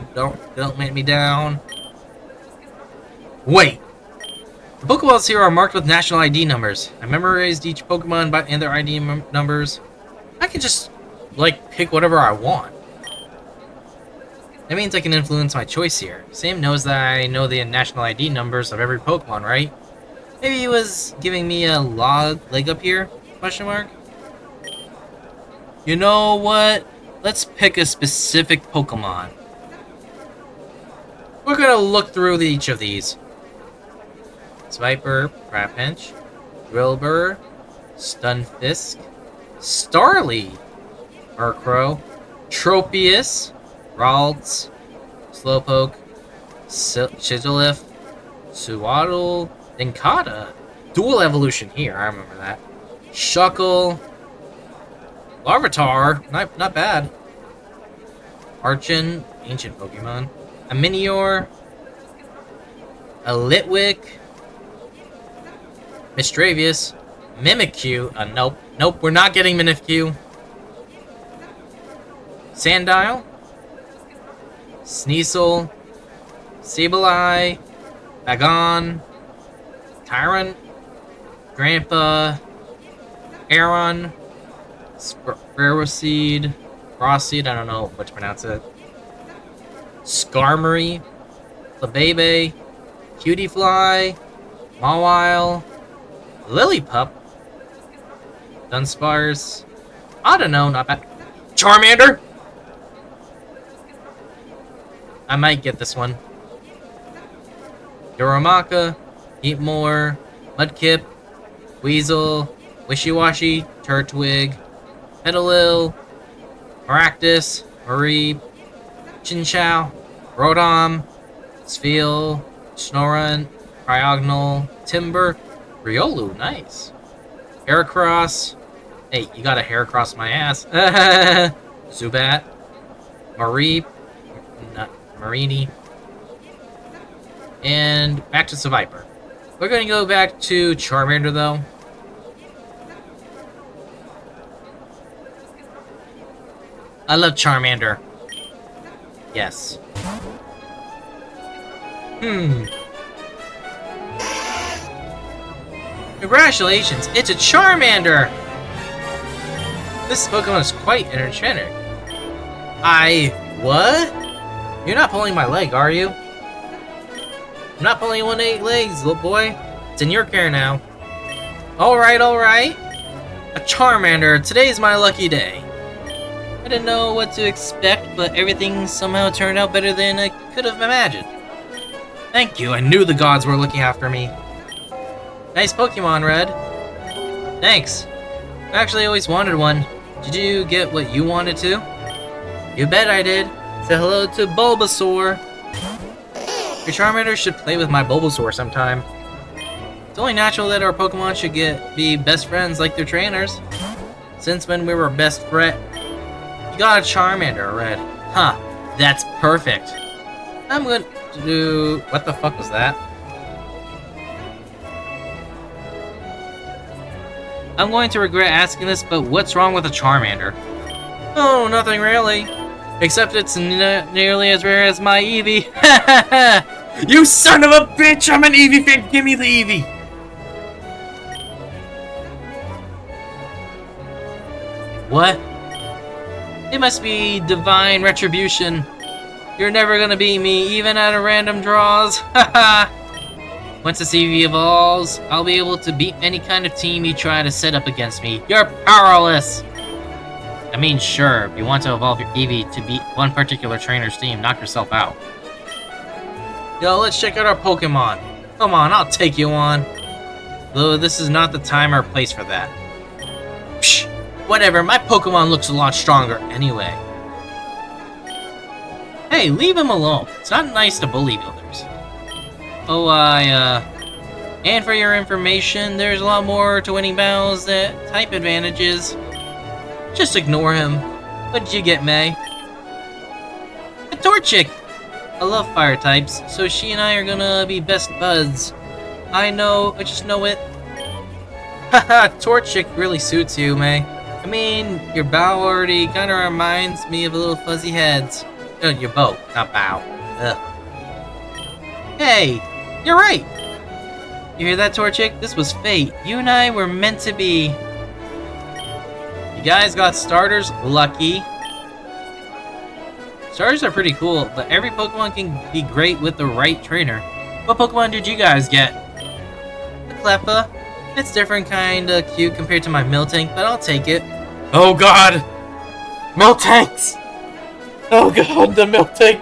let me down. Wait. The Pokeballs here are marked with national ID numbers. I memorized each Pokemon and their ID numbers. I can just, like, pick whatever I want. That means I can influence my choice here. Sam knows that I know the national ID numbers of every Pokemon, right? Maybe he was giving me a leg up here? Question mark? You know what? Let's pick a specific Pokemon. We're gonna look through each of these. Sviper, Trapinch, Drillbur, Stunfisk, Starly, Murkrow, Tropius, Ralts, Slowpoke, Sigilyph, Suwaddle, Nincada, dual evolution here. I remember that. Shuckle. Larvitar. Not bad. Archon. Ancient Pokemon. A Minior. A Litwick. Mistravius. Mimikyu. Nope. Nope, we're not getting Mimikyu. Sandile. Sneasel. Sableye. Bagon. Tyrant. Grandpa. Aeron. Ferroseed. Frostseed, I don't know what to pronounce it. Skarmory. Flabebe. Cutiefly. Mawile. Lillipup. Dunsparce. I don't know, not bad. Charmander! I might get this one. Duromaka. Heatmore. Mudkip. Weasel. Wishiwashi. Turtwig. Petalil. Maractus. Mareep. Chinchou. Rotom. Spheal. Snorunt. Cryogonal. Timber. Riolu. Nice. Heracross. Hey, you got a Heracross my ass. Zubat. Mareep. Marini. And back to Seviper. We're going to go back to Charmander, though. I love Charmander. Yes. Congratulations, it's a Charmander! This Pokemon is quite energetic. What? You're not pulling my leg, are you? I'm not pulling 1-8 legs, little boy. It's in your care now. Alright. A Charmander, today's my lucky day. I didn't know what to expect, but everything somehow turned out better than I could have imagined. Thank you, I knew the gods were looking after me. Nice Pokemon, Red. Thanks. I actually always wanted one. Did you get what you wanted to? You bet I did. Say hello to Bulbasaur. Your Charmander should play with my Bulbasaur sometime. It's only natural that our Pokemon should be best friends like their trainers. Since when we were best friends. You got a Charmander, Red. Huh, that's perfect. I'm going to do... What the fuck was that? I'm going to regret asking this, but what's wrong with a Charmander? Oh, nothing really. Except it's nearly as rare as my Eevee. You son of a bitch! I'm an Eevee fan! Give me the Eevee! What? It must be divine retribution. You're never gonna beat me, even at a random draws. Haha! Once this Eevee evolves, I'll be able to beat any kind of team you try to set up against me. You're powerless! I mean, sure, if you want to evolve your Eevee to beat one particular trainer's team, knock yourself out. Yo, let's check out our Pokemon. Come on, I'll take you on. Though this is not the time or place for that. Psh, whatever, my Pokemon looks a lot stronger anyway. Hey, leave him alone. It's not nice to bully builders. Oh, and for your information, there's a lot more to winning battles than type advantages. Just ignore him. What did you get, May? A Torchic! I love fire types, so she and I are gonna be best buds. I just know it. Haha, Torchic really suits you, May. I mean, your bow already kinda reminds me of a little fuzzy heads. Oh, your bow, not bow. Ugh. Hey, you're right! You hear that, Torchic? This was fate. You and I were meant to be. You guys got starters? Lucky. Starters are pretty cool, but every Pokemon can be great with the right trainer. What Pokemon did you guys get? The Cleffa. It's different, kinda cute compared to my Miltank, but I'll take it. Oh god! Miltanks! Oh god, the Miltank!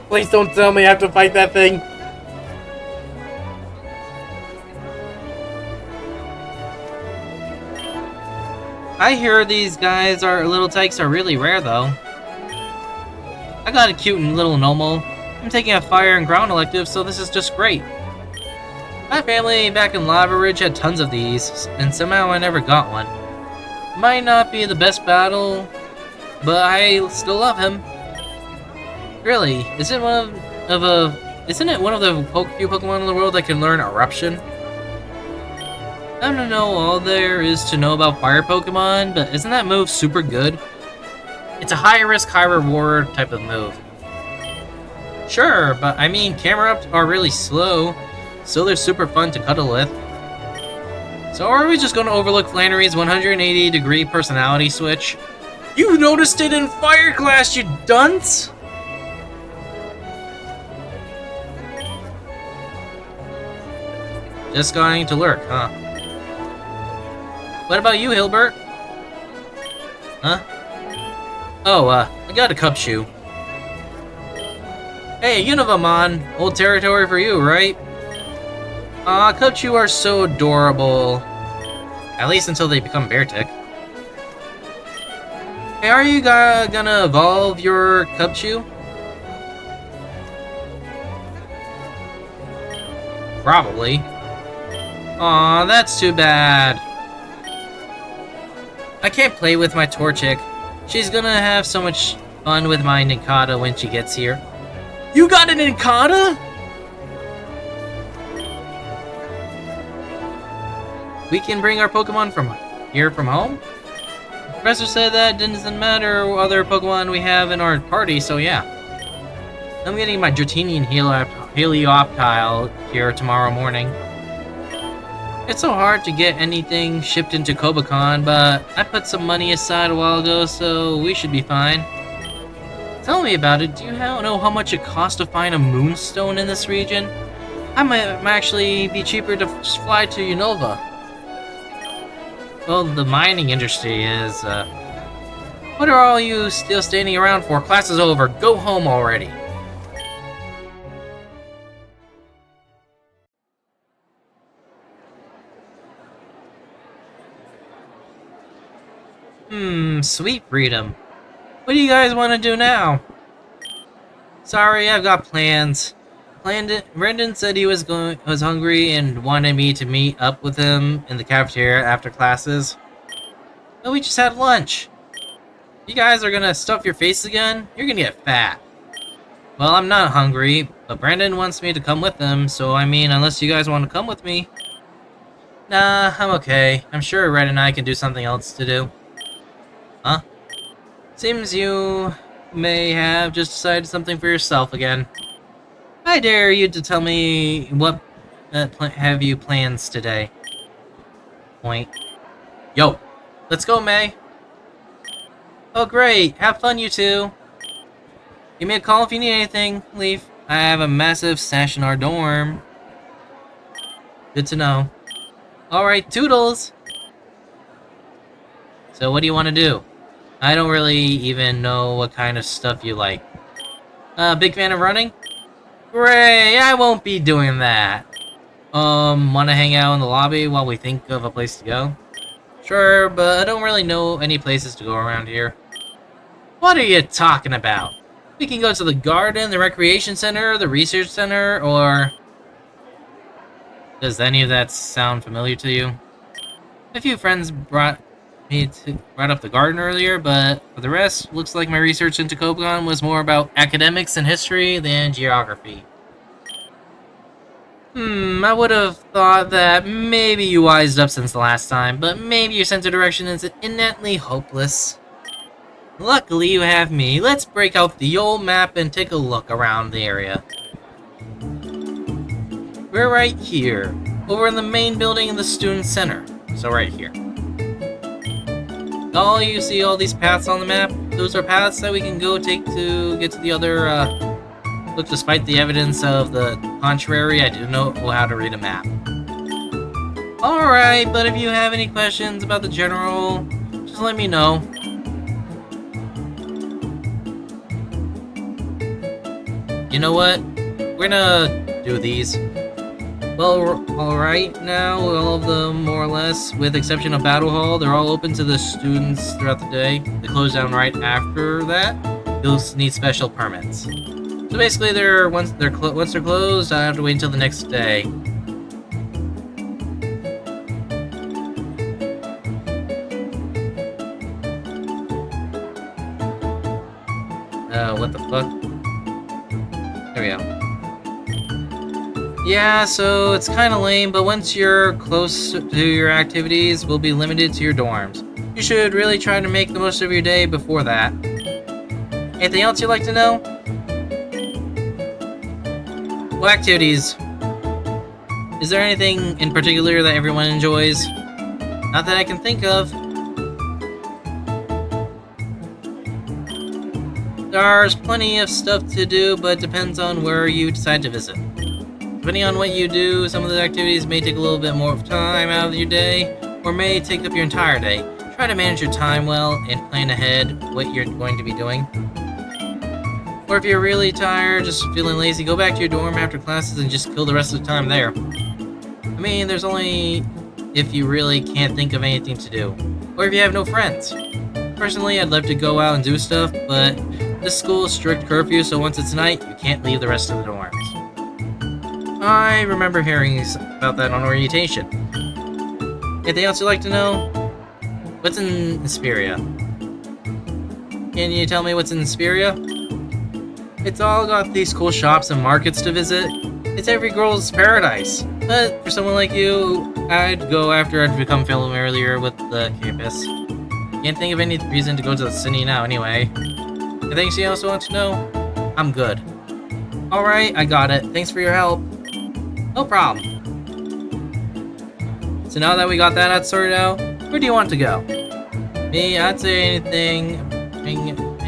Please don't tell me I have to fight that thing! I hear these guys little tykes are really rare though. I got a cute and little Nomal. I'm taking a fire and ground elective, so this is just great. My family back in Lava Ridge had tons of these, and somehow I never got one. Might not be the best battle, but I still love him. Really, isn't it one of the few Pokemon in the world that can learn Eruption? I don't know all there is to know about fire Pokemon, but isn't that move super good? It's a high risk, high reward type of move. Sure, but I mean, camera ups are really slow, so they're super fun to cuddle with. So are we just gonna overlook Flannery's 180-degree personality switch? You noticed it in Fire Class, you dunce! Just going to lurk, huh? What about you, Hilbert? Huh? Oh, I got a cup shoe. Hey, Univamon! Old territory for you, right? Aw, Cubchoo are so adorable. At least until they become Beartic. Hey, are you gonna evolve your Cubchoo? Probably. Aw, that's too bad. I can't play with my Torchic. She's gonna have so much fun with my Nincada when she gets here. You got an Nincada? We can bring our Pokemon from home? The professor said that it doesn't matter what other Pokemon we have in our party, so yeah. I'm getting my Dratini and Helioptile here tomorrow morning. It's so hard to get anything shipped into Kobacon, but I put some money aside a while ago, so we should be fine. Tell me about it. Do you know how much it costs to find a moonstone in this region? I might actually be cheaper to just fly to Unova. Well, the mining industry is, What are all you still standing around for? Class is over. Go home already. Sweet freedom. What do you guys want to do now? Sorry, I've got plans. Brendan said he was hungry and wanted me to meet up with him in the cafeteria after classes. But we just had lunch. You guys are gonna stuff your face again? You're gonna get fat. Well, I'm not hungry, but Brendan wants me to come with him, so I mean, unless you guys want to come with me. Nah, I'm okay. I'm sure Red and I can do something else to do. Huh? Seems you may have just decided something for yourself again. I dare you to tell me what have you plans today. Point. Yo, let's go, May. Oh, great. Have fun, you two. Give me a call if you need anything, Leaf. I have a massive stash in our dorm. Good to know. Alright, toodles! So what do you want to do? I don't really even know what kind of stuff you like. Big fan of running? Great, I won't be doing that. Wanna hang out in the lobby while we think of a place to go? Sure, but I don't really know any places to go around here. What are you talking about? We can go to the garden, the recreation center, the research center, or... Does any of that sound familiar to you? A few friends brought up the garden earlier, but for the rest, looks like my research into Koban was more about academics and history than geography. I would have thought that maybe you wised up since the last time, but maybe your sense of direction is innately hopeless. Luckily, you have me. Let's break out the old map and take a look around the area. We're right here, over in the main building in the student center. So right here. You see all these paths on the map? Those are paths that we can go take to get to the other, Look, despite the evidence of the contrary, I do know how to read a map. Alright, but if you have any questions about the general, just let me know. You know what? We're gonna do these. Well, alright now, all of them, more or less, with exception of Battle Hall, they're all open to the students throughout the day. They close down right after that. You'll need special permits. So basically, once they're closed, I have to wait until the next day. What the fuck? There we go. Yeah, so it's kind of lame, but once you're close to your activities, we'll be limited to your dorms. You should really try to make the most of your day before that. Anything else you'd like to know? What activities? Is there anything in particular that everyone enjoys? Not that I can think of. There's plenty of stuff to do, but it depends on where you decide to visit. Depending on what you do, some of the activities may take a little bit more time out of your day, or may take up your entire day. Try to manage your time well and plan ahead what you're going to be doing. Or if you're really tired, just feeling lazy, go back to your dorm after classes and just kill the rest of the time there. I mean, there's only if you really can't think of anything to do, or if you have no friends. Personally, I'd love to go out and do stuff, but this school is strict curfew, so once it's night, you can't leave the rest of the dorms. I remember hearing about that on orientation. Anything else you'd like to know? What's in Hesperia? Can you tell me what's in Hesperia? It's all got these cool shops and markets to visit. It's every girl's paradise. But for someone like you, I'd go after I'd become familiar with the campus. Can't think of any reason to go to the city now anyway. Anything you also want to know? I'm good. Alright, I got it. Thanks for your help. No problem. So now that we got that sorted out, where do you want to go? Me, I'd say anything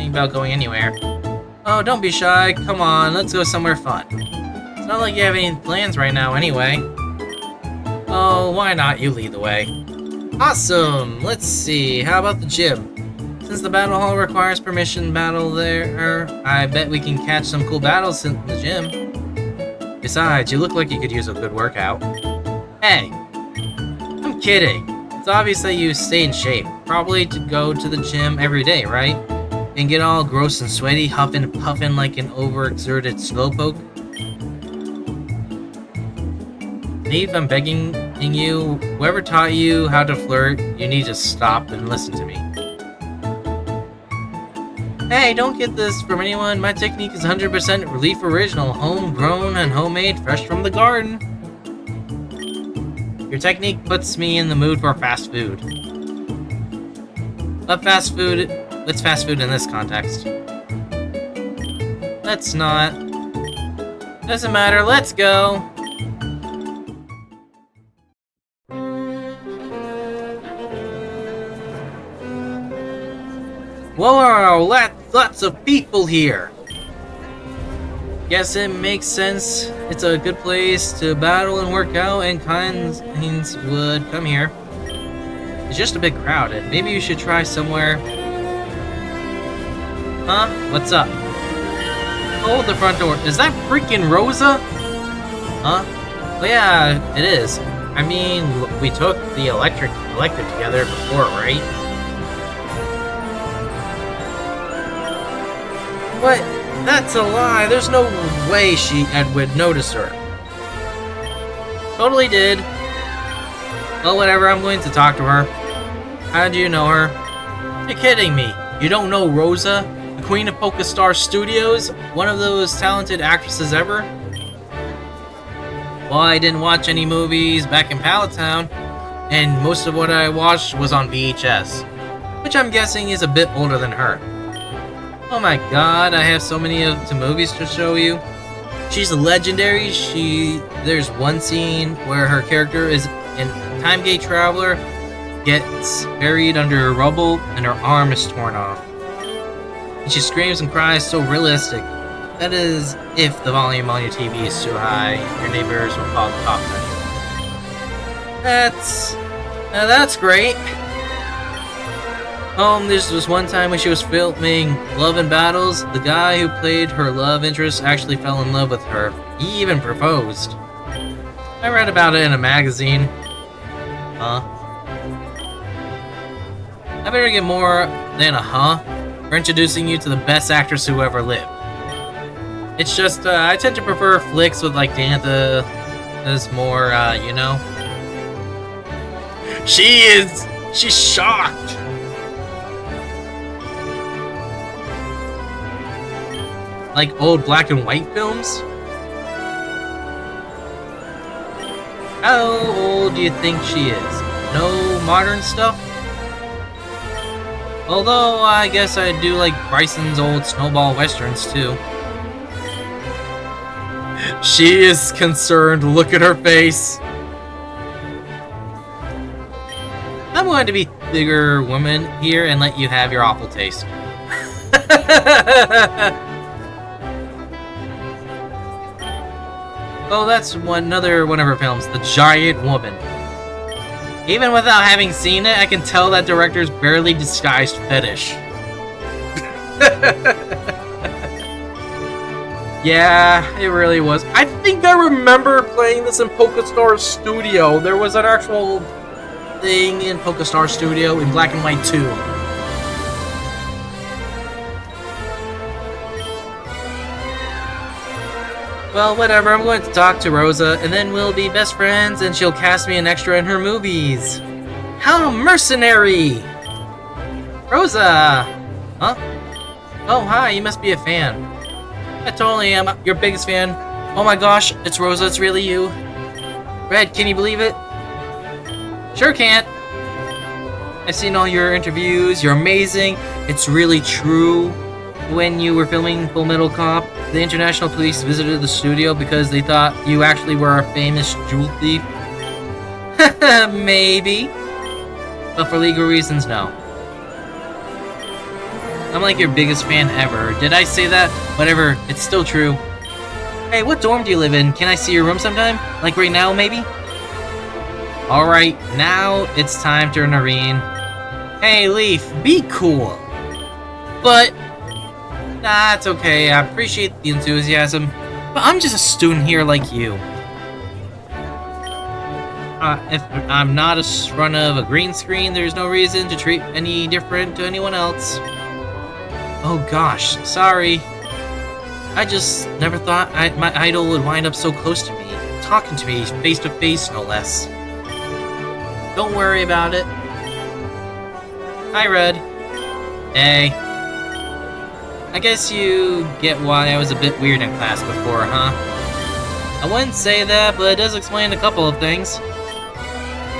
about going anywhere. Oh, don't be shy. Come on, let's go somewhere fun. It's not like you have any plans right now anyway. Oh, why not? You lead the way. Awesome! Let's see, how about the gym? Since the battle hall requires permission battle there, I bet we can catch some cool battles in the gym. Besides, you look like you could use a good workout. Hey! I'm kidding. It's obvious that you stay in shape. Probably to go to the gym every day, right? And get all gross and sweaty, huffing and puffing like an overexerted slowpoke. Neve, I'm begging you, whoever taught you how to flirt, you need to stop and listen to me. Hey, don't get this from anyone. My technique is 100% Relief Original, homegrown and homemade, fresh from the garden. Your technique puts me in the mood for fast food. But fast food... What's fast food in this context? Let's not. Doesn't matter, let's go! Whoa, lots of people here! Guess it makes sense. It's a good place to battle and work out, and kinds would come here. It's just a bit crowded. Maybe you should try somewhere. Huh? What's up? Hold the front door. Is that freaking Rosa? Huh? Well, yeah, it is. I mean, we took the elective together before, right? What? That's a lie. There's no way Ed would notice her. Totally did. Well, whatever. I'm going to talk to her. How do you know her? You're kidding me. You don't know Rosa? The Queen of Pokestar Studios? One of those talented actresses ever? Well, I didn't watch any movies back in Pallet Town, and most of what I watched was on VHS, which I'm guessing is a bit older than her. Oh my god, I have so many of the movies to show you. She's a legendary. There's one scene where her character is a time gate traveler, gets buried under rubble, and her arm is torn off. And she screams and cries so realistic. That is, if the volume on your TV is too high, your neighbors will call the cops on you. That's great. This was one time when she was filming Love and Battles. The guy who played her love interest actually fell in love with her. He even proposed. I read about it in a magazine. Huh? I better get more than a huh for introducing you to the best actress who ever lived. It's just, I tend to prefer flicks with, like, Dantha as more, you know? She's shocked! like old black and white films? How old do you think she is? No modern stuff? Although, I guess I do like Bryson's old snowball westerns too. She is concerned. Look at her face. I'm going to be bigger woman here and let you have your awful taste. Oh, that's another one of her films, The Giant Woman. Even without having seen it, I can tell that director's barely disguised fetish. Yeah, it really was. I think I remember playing this in Pokestar Studio. There was an actual thing in Pokestar Studio in black and white too. Well, whatever, I'm going to talk to Rosa, and then we'll be best friends, and she'll cast me an extra in her movies. How mercenary! Rosa! Huh? Oh, hi, you must be a fan. I totally am your biggest fan. Oh my gosh, it's Rosa, it's really you. Red, can you believe it? Sure can't. I've seen all your interviews, you're amazing. It's really true. When you were filming Full Metal Cop, the international police visited the studio because they thought you actually were a famous jewel thief. Maybe. But for legal reasons, no. I'm like your biggest fan ever. Did I say that? Whatever, it's still true. Hey, what dorm do you live in? Can I see your room sometime? Like right now, maybe? Alright, now it's time to Nareen. Hey, Leaf, be cool. But... nah, it's okay. I appreciate the enthusiasm, but I'm just a student here like you. If I'm not in front of a green screen, there's no reason to treat any different to anyone else. Oh gosh, sorry. I just never thought my idol would wind up so close to me, talking to me face to face, no less. Don't worry about it. Hi, Red. Hey. I guess you get why I was a bit weird in class before, huh? I wouldn't say that, but it does explain a couple of things.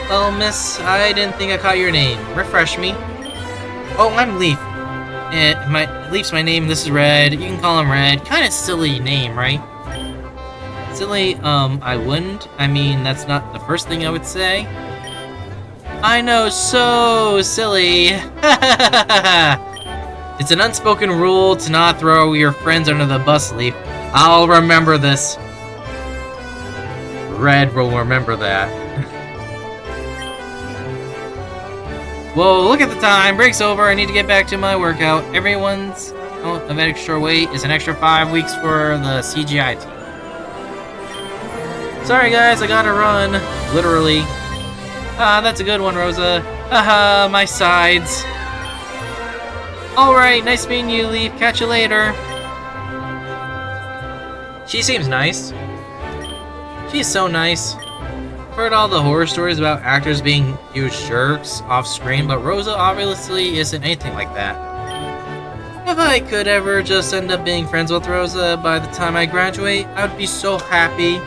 Well, miss, I didn't think I caught your name. Refresh me. Oh, I'm Leaf. Leaf's my name, this is Red. You can call him Red. Kinda silly name, right? Silly, I wouldn't. I mean, that's not the first thing I would say. I know, so silly. It's an unspoken rule to not throw your friends under the bus, Leaf. I'll remember this. Red will remember that. Whoa, look at the time. Break's over. I need to get back to my workout. Everyone's of extra weight is an extra 5 weeks for the CGI team. Sorry, guys. I gotta run. Literally. Ah, that's a good one, Rosa. Haha, my sides. Alright, nice meeting you, Leaf. Catch you later. She seems nice. She's so nice. I've heard all the horror stories about actors being huge jerks off screen, but Rosa obviously isn't anything like that. If I could ever just end up being friends with Rosa by the time I graduate, I would be so happy.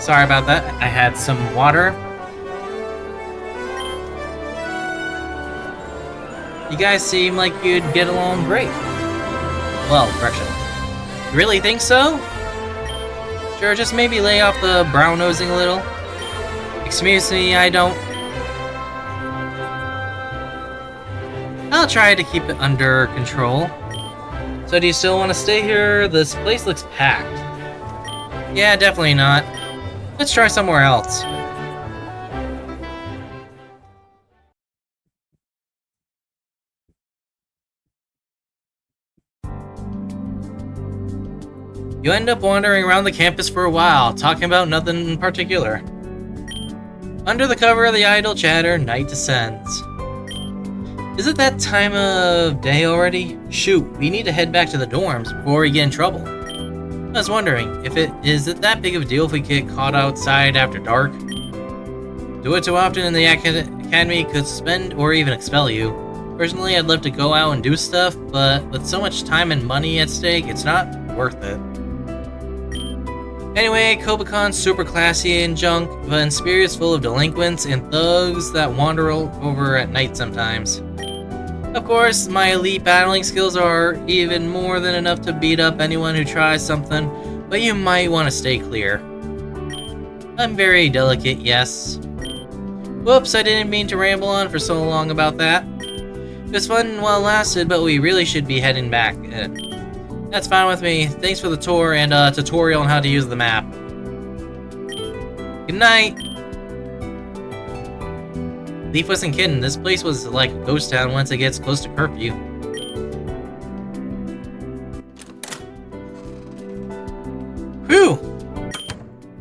Sorry about that. I had some water. You guys seem like you'd get along great. Well, correction. You really think so? Sure, just maybe lay off the brown-nosing a little. Excuse me, I don't. I'll try to keep it under control. So do you still want to stay here? This place looks packed. Yeah, definitely not. Let's try somewhere else. You end up wandering around the campus for a while, talking about nothing in particular. Under the cover of the idle chatter, night descends. Is it that time of day already? Shoot, we need to head back to the dorms before we get in trouble. I was wondering, is it that big of a deal if we get caught outside after dark? Do it too often in the academy could suspend or even expel you. Personally, I'd love to go out and do stuff, but with so much time and money at stake, it's not worth it. Anyway, Kobacon's super classy and junk, but Inspiria is full of delinquents and thugs that wander over at night sometimes. Of course, my elite battling skills are even more than enough to beat up anyone who tries something, but you might want to stay clear. I'm very delicate, yes. Whoops, I didn't mean to ramble on for so long about that. It was fun while it lasted, but we really should be heading back. That's fine with me. Thanks for the tour and tutorial on how to use the map. Good night! Leaf wasn't kidding. This place was like a ghost town once it gets close to curfew. Whew!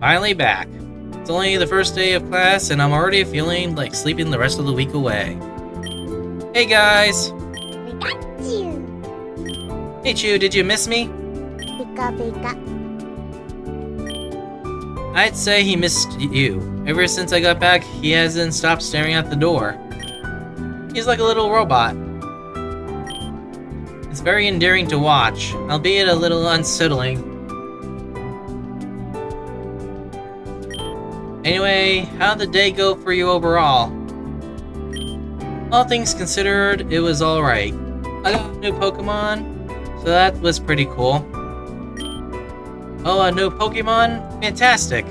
Finally back. It's only the first day of class and I'm already feeling like sleeping the rest of the week away. Hey guys! We got you. Hey Chew, did you miss me? Pika pika. I'd say he missed you. Ever since I got back, he hasn't stopped staring at the door. He's like a little robot. It's very endearing to watch, albeit a little unsettling. Anyway, how'd the day go for you overall? All things considered, it was alright. I got a new Pokémon, so that was pretty cool. Oh, a new Pokémon? Fantastic!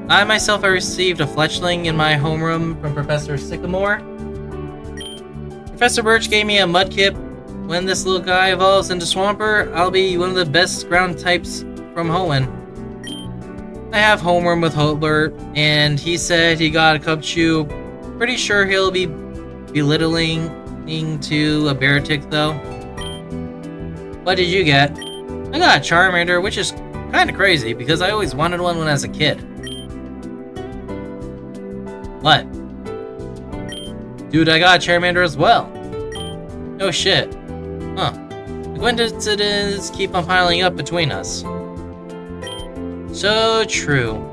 I myself have received a fletchling in my homeroom from Professor Sycamore. Professor Birch gave me a Mudkip. When this little guy evolves into Swampert, I'll be one of the best ground types from Hoenn. I have homeroom with Hobart, and he said he got a Cubchoo. Pretty sure he'll be belittling to a Beartic though. What did you get? I got a Charmander, which is kinda crazy because I always wanted one when I was a kid. What? Dude, I got a Charmander as well. No shit. Huh. The coincidences keep on piling up between us. So true.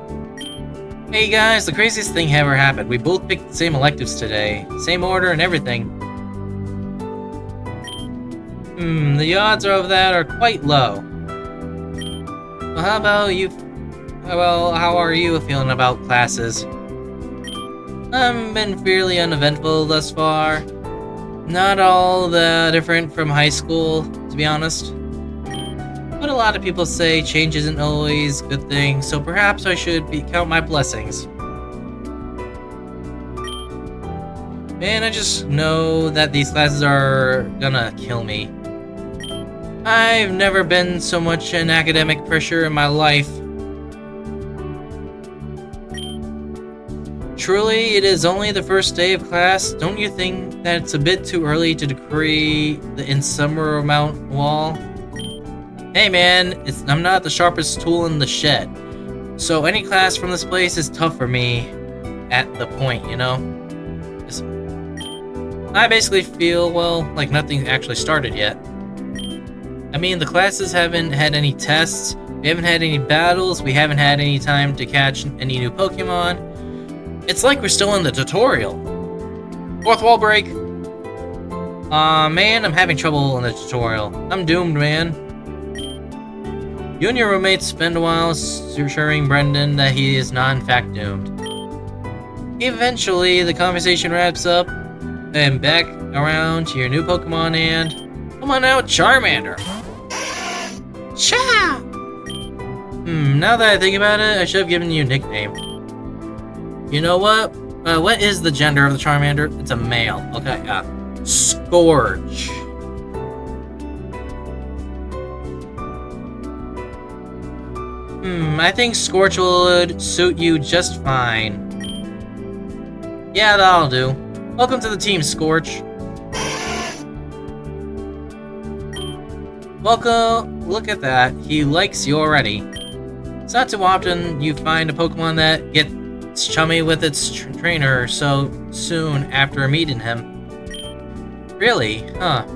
Hey guys, the craziest thing ever happened. We both picked the same electives today. Same order and everything. The odds of that are quite low. Well, how about you? Well, how are you feeling about classes? I've been fairly uneventful thus far. Not all that different from high school, to be honest. But a lot of people say change isn't always a good thing, so perhaps I should count my blessings. Man, I just know that these classes are gonna kill me. I've never been so much in academic pressure in my life. Truly, it is only the first day of class. Don't you think that it's a bit too early to decree the insurmountable wall? Hey man, I'm not the sharpest tool in the shed. So any class from this place is tough for me at the point, you know? I basically feel, well, like nothing actually started yet. I mean, the classes haven't had any tests, we haven't had any battles, we haven't had any time to catch any new Pokemon. It's like we're still in the tutorial. Fourth wall break! Aw, man, I'm having trouble in the tutorial. I'm doomed, man. You and your roommates spend a while assuring Brendan that he is not in fact doomed. Eventually, the conversation wraps up, and back around to your new Pokemon and... Come on out, Charmander! Cha! Now that I think about it, I should have given you a nickname. You know what? What is the gender of the Charmander? It's a male. Okay, Scourge. I think Scorch would suit you just fine. Yeah, that'll do. Welcome to the team, Scorch. Welcome. Look at that. He likes you already. It's not too often you find a Pokemon that gets chummy with its trainer so soon after meeting him. Really? Huh.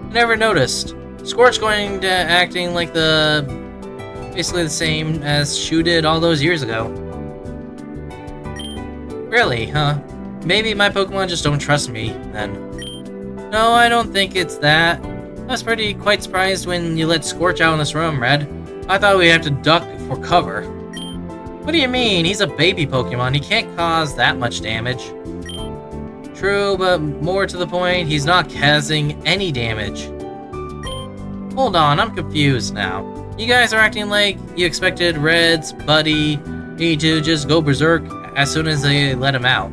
I never noticed. Scorch going to acting like basically the same as Shu did all those years ago. Really, huh? Maybe my Pokemon just don't trust me, then. No, I don't think it's that. I was quite surprised when you let Scorch out in this room, Red. I thought we'd have to duck for cover. What do you mean? He's a baby Pokemon. He can't cause that much damage. True, but more to the point, he's not causing any damage. Hold on, I'm confused now. You guys are acting like you expected Red's buddy to just go berserk as soon as they let him out.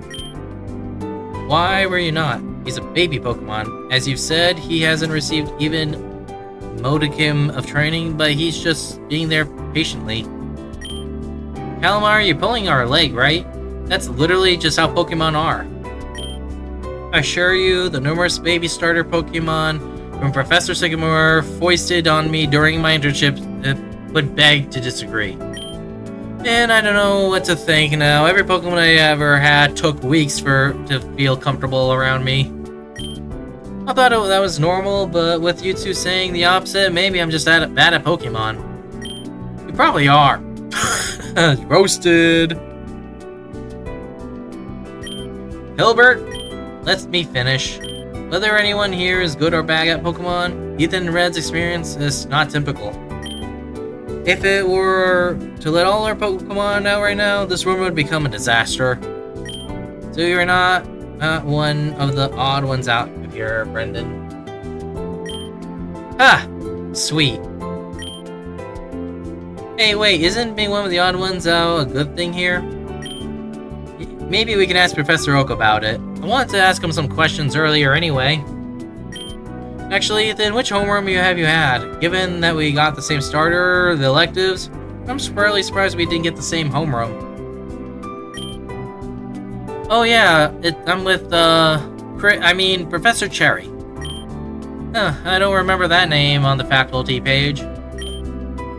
Why were you not? He's a baby Pokemon. As you've said, he hasn't received even modicum of training, but he's just being there patiently. Calamar, you're pulling our leg, right? That's literally just how Pokemon are. I assure you, the numerous baby starter Pokemon from Professor Sycamore foisted on me during my internship would beg to disagree. And I don't know what to think now. Every Pokemon I ever had took weeks to feel comfortable around me. I thought that was normal, but with you two saying the opposite, maybe I'm just bad at Pokemon. You probably are. Roasted. Hilbert, let me finish. Whether anyone here is good or bad at Pokemon, Ethan and Red's experience is not typical. If it were to let all our Pokemon out right now, this room would become a disaster. So you're not one of the odd ones out here, Brendan. Ah, sweet. Hey, wait, isn't being one of the odd ones out a good thing here? Maybe we can ask Professor Oak about it. I wanted to ask him some questions earlier anyway. Actually, Ethan, which homeroom have you had? Given that we got the same starter, the electives, I'm really surprised we didn't get the same homeroom. Oh yeah, I'm with, Professor Cherry. I don't remember that name on the faculty page.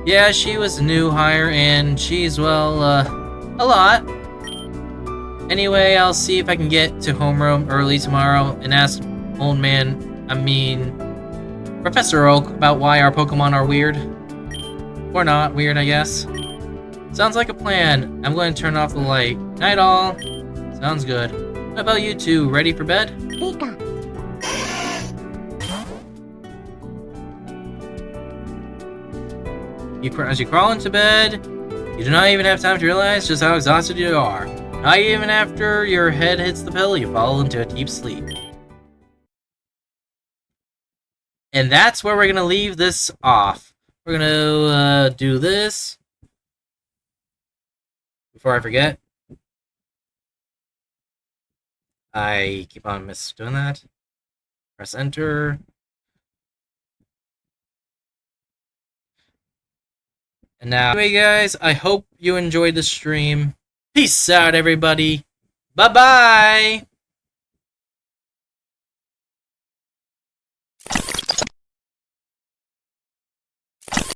Yeah, she was a new hire, and she's, well, a lot. Anyway, I'll see if I can get to homeroom early tomorrow and ask Professor Oak about why our Pokemon are weird. Or not weird, I guess. Sounds like a plan. I'm going to turn off the light. Night all. Sounds good. How about you two? Ready for bed? Pika. As you crawl into bed, you do not even have time to realize just how exhausted you are. Not even after your head hits the pillow, you fall into a deep sleep. And that's where we're going to leave this off. We're going to do this. Before I forget. I keep on doing that. Press enter. And now, anyway guys, I hope you enjoyed the stream. Peace out, everybody. Bye-bye.